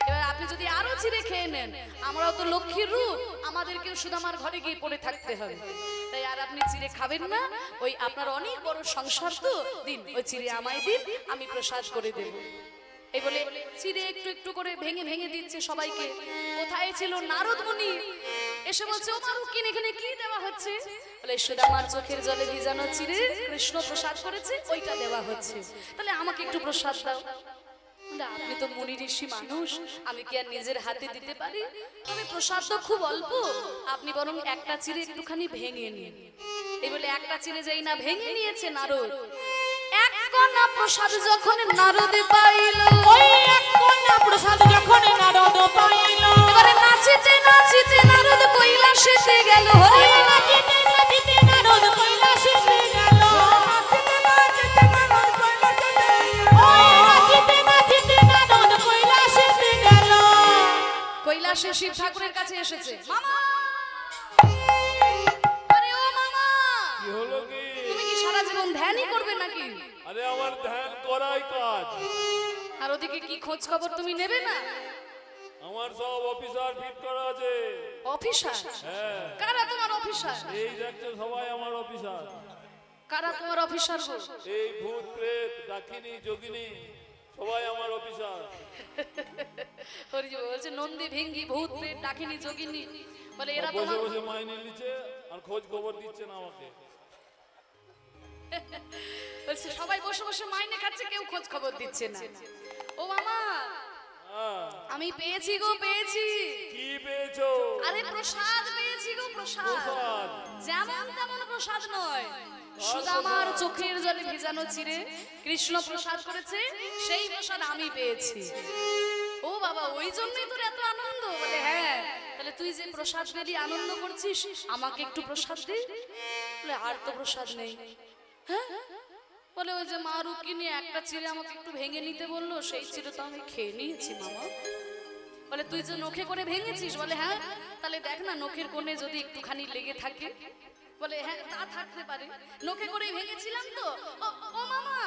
এবার আপনি যদি আরো চিড়ে খেয়ে নেন, আমরাও তো লক্ষ্মীর রূপ, আমাদেরকেও সুদামার ঘরে গিয়ে পড়ে থাকতে হবে, তাই আর আপনি চিড়ে খাবেন না, ওই আপনার অনেক বড় সংসার তো, দিন ওই চিড়ে আমায় দিন, আমি প্রসাদ করে দেব। এই বলে চিড়ে একটু একটু করে ভেঙে ভেঙে দিচ্ছে সবাইকে। কোথায় ছিল নারদ মুনি, এসে বলছে, ও মারু কিনে এখানে কি দেওয়া হচ্ছে? বলে, সুদামার চোখের জলে ভিজানো চিড়ে কৃষ্ণ প্রসাদ করেছে, ওইটা দেওয়া হচ্ছে, তাহলে আমাকে একটু প্রসাদ দাও। আপনি তো মুনি ঋষি মানুষ, আমি কি আর নিজের হাতে দিতে পারি? তবে প্রসাদ তো খুব অল্প, আপনি বরং একটা চিড়ে একটুখানি ভেঙে নিন। এই বলে একটা চিড়ে যেই না ভেঙে নিয়েছে নারদ, এক কণা প্রসাদ যখন নারদ পাইল, ওই এক কন্যা প্রসাদ যখন নারদ পাইল, এবারে নাচিতে নাচিতে নারদ কৈলাসেতে গেল। ওই নাচিতে নাচিতে নারদ কৈলাসেতে গেল, ওই নাচিতে নাচিতে নারদ কৈলাসেতে গেল। কৈলাসে শিব ঠাকুরের কাছে এসেছে। মামা, আরে ও মামা, কি হলো কি? তুমি কি সারা জীবন ধ্যানই করবে নাকি? আরে আমার ধ্যান করাই কাজ। আর ওদিকে কি খোঁজ খবর তুমি নেবে না? আমার সব অফিসার ফিট করা আছে। অফিসার? হ্যাঁ, কারা তোমার অফিসার? এই দেখছো সবাই আমার অফিসার। কারা তোমার অফিসার গো? এই ভূত প্রেত ডাকিনী যোগিনী সবাই আমার অফিসার। হরিজি বলছে, নন্দী ভিঙ্গি ভূত প্রেত ডাকিনী যোগিনী, বলে এরা বসে তোমার বসে মাইনে নিচ্ছে আর খোঁজ খবর দিচ্ছে না আমাকে। বলছে সবাই বসে বসে মাইনে খাচ্ছে, কেউ খোঁজ খবর দিচ্ছে না। ও মামা, হ্যাঁ, আমি পেয়েছি গো, পেয়েছি। কি পেয়েছো? আরে প্রসাদ পেয়েছি গো, প্রসাদ। প্রসাদ? যেমন তেমন প্রসাদ নয়, সুদামার চোখের জলে ভেজানো চিড়ে কৃষ্ণ প্রসাদ করেছে, সেই প্রসাদ আমি পেয়েছি। ও বাবা, ওই জন্যই তোর এত আনন্দ? বলে হ্যাঁ। তাহলে তুই যে প্রসাদ পেলি আনন্দ করছিস, আমাকে একটু প্রসাদ দে। বলে আর তো প্রসাদ নেই। হ্যাঁ, বলে ওই যে মা রুক্মিণী একটা চিড়ে আমাকে একটু ভেঙে নিতে বললো, সেই চিড়ে তো আমি খেয়ে নিয়েছি মামা। বলে তুই যে নখে করে ভেঙেছিস? বলে হ্যাঁ। তাহলে দেখ না, নখের কোণে যদি একটুখানি লেগে থাকে। বলে হ্যাঁ তা থাকতে পারে, নোকে করে ভেঙেছিলাম তো। ও মামা,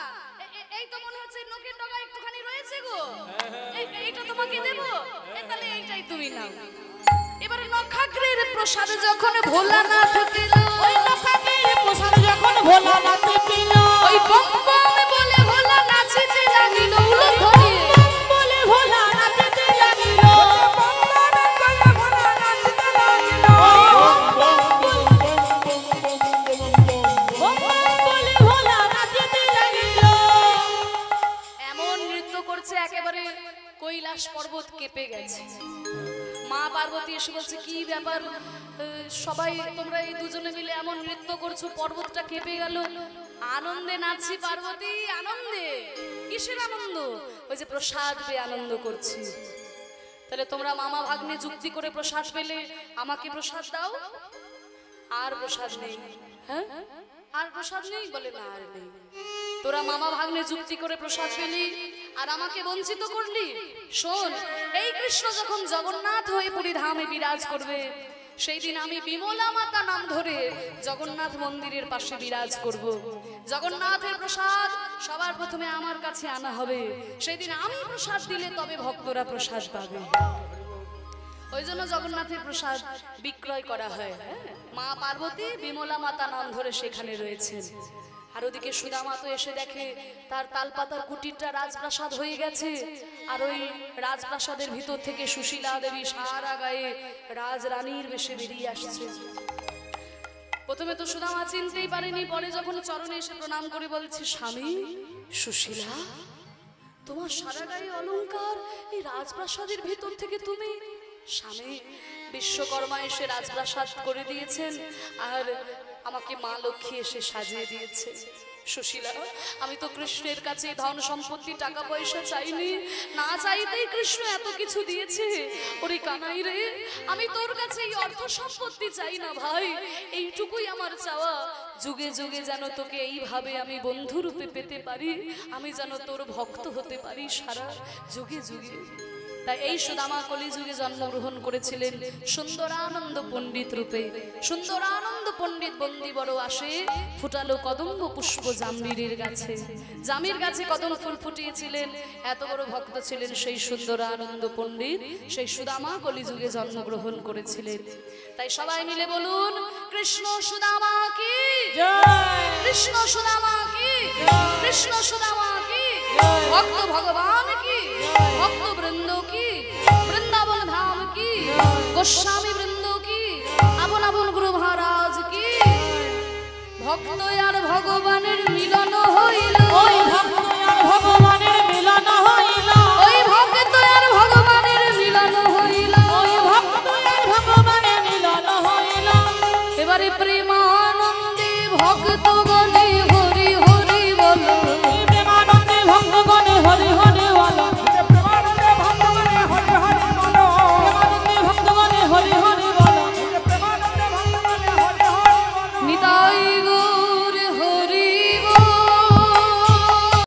এই তো মনে হচ্ছে নোকের ডগা একটুখানি রয়েছে গো, এইটা তোমাকে দেব, তাহলে এইটাই তুমি নাও। এবারে নখাগ্রের প্রসাদ যখন ভোলানাথ পেল, ওই নখাগ্রের প্রসাদ যখন ভোলানাথ পেল, ওই বম বম বলে ভোলা নাচিতে লাগিল উলু ধরে, বলে ভোলা নাচিতে লাগিল, বলে ভোলা নাচিতে লাগিল। এমন নৃত্য করছে একেবারে কৈলাস পর্বত কেঁপে গেছে। মা পার্বতী এসে বলছে কি ব্যাপার, সবাই তোমরা এই দুজনে মিলে এমন নৃত্য করছো, পর্বতটা কেঁপে গেল। আনন্দে নাচছি পার্বতী, আনন্দে। কিসের আনন্দ? ওই যে প্রসাদ পেয়ে আনন্দ করছি। তাহলে তোমরা মামা ভাগ্নে যুক্তি করে প্রসাদ পেলে, আমাকে প্রসাদ দাও। আর প্রসাদ নেই। হ্যাঁ, আর প্রসাদ নেই? বলে না আর নেই। তোরা মামা ভাগ্নে যুক্তি করে প্রসাদ পেলি আর আমাকে বঞ্চিত করলি। শোন, এই কৃষ্ণ যখন জগন্নাথ হয়ে পরিধামে বিরাজ করবে, সেই দিন আমি বিমলা মাতা নাম ধরে জগন্নাথ মন্দিরের পাশে বিরাজ করব। জগন্নাথের প্রসাদ সবার প্রথমে আমার কাছে আনা হবে। সেই দিন আমি প্রসাদ দিলে তবে ভক্তরা প্রসাদ পাবে। ওই জন্য জগন্নাথের প্রসাদ বিক্রয় করা হয়। মা পার্বতী বিমলা মাতা নাম ধরে সেখানে রয়েছেন। আর ওদিকে সুদামা তো এসে দেখে তার তালপাতার কুটিরটা রাজপ্রাসাদ হয়ে গেছে। আর ওই রাজপ্রাসাদের ভিতর থেকে সুশীলা দেবী সারা গায়ে রাজরানীর বেশে বেরিয়ে আসছে। প্রথমে তো সুদামা চিনতেই পারেনি, পরে যখন চরণে এসে প্রণাম করে বলছে, স্বামী সুশীলা, তোমার সারা গায়ে অলংকার, এই রাজপ্রাসাদের ভিতর থেকে তুমি? স্বামী, বিশ্বকর্মা এসে রাজপ্রাসাদ করে দিয়েছেন আর আমাকে মা লক্ষ্মী এসে সাজিয়ে দিয়েছে। সুশীলা, আমি তো কৃষ্ণের কাছে ধন সম্পত্তি টাকা পয়সা চাইনি, না চাইতেই কৃষ্ণ এত কিছু দিয়েছে। ওরে কানাই রে, আমি তোর কাছে এই অর্থ সম্পত্তি চাই না ভাই, এইটুকুই আমার চাওয়া। যুগে যুগে যেন তোকে এইভাবে আমি বন্ধু রূপে পেতে পারি, আমি যেন তোর ভক্ত হতে পারি সারা যুগে যুগে। তাই এই সুদামা কলিযুগে জন্মগ্রহণ করেছিলেন সুন্দরানন্দ পণ্ডিত রূপে। সুন্দরানন্দ পণ্ডিত বন্দি বড় আসে, ফুটালো কদম্ব পুষ্প জাম্বিরের গাছে। জামির গাছে কদম ফুল ফুটিয়েছিলেন, এত বড় ভক্ত ছিলেন সেই সুন্দরানন্দ পণ্ডিত। সেই সুদামা কলিযুগে জন্মগ্রহণ করেছিলেন। তাই সবাই মিলে বলুন, কৃষ্ণ সুদামা কি জয়, কৃষ্ণ সুদামা কি জয়, কৃষ্ণ সুদামা কি জয়, ভক্ত ভগবান কি জয়, ভক্ত বৃন্দ কি, বৃন্দাবন ধাম কি, গোস্বামী বৃন্দ কি, আপন আপন গুরু মহারাজ কি। ভক্ত আর ভগবানের মিলন হইল, ওই ভক্ত আর ভগবানের মিলন হইল, ওই ভক্ত আর ভগবানের মিলন হইল, ওই ভক্ত আর ভগবানের মিলন হইল। এবারে প্রেমানন্দে ভক্ত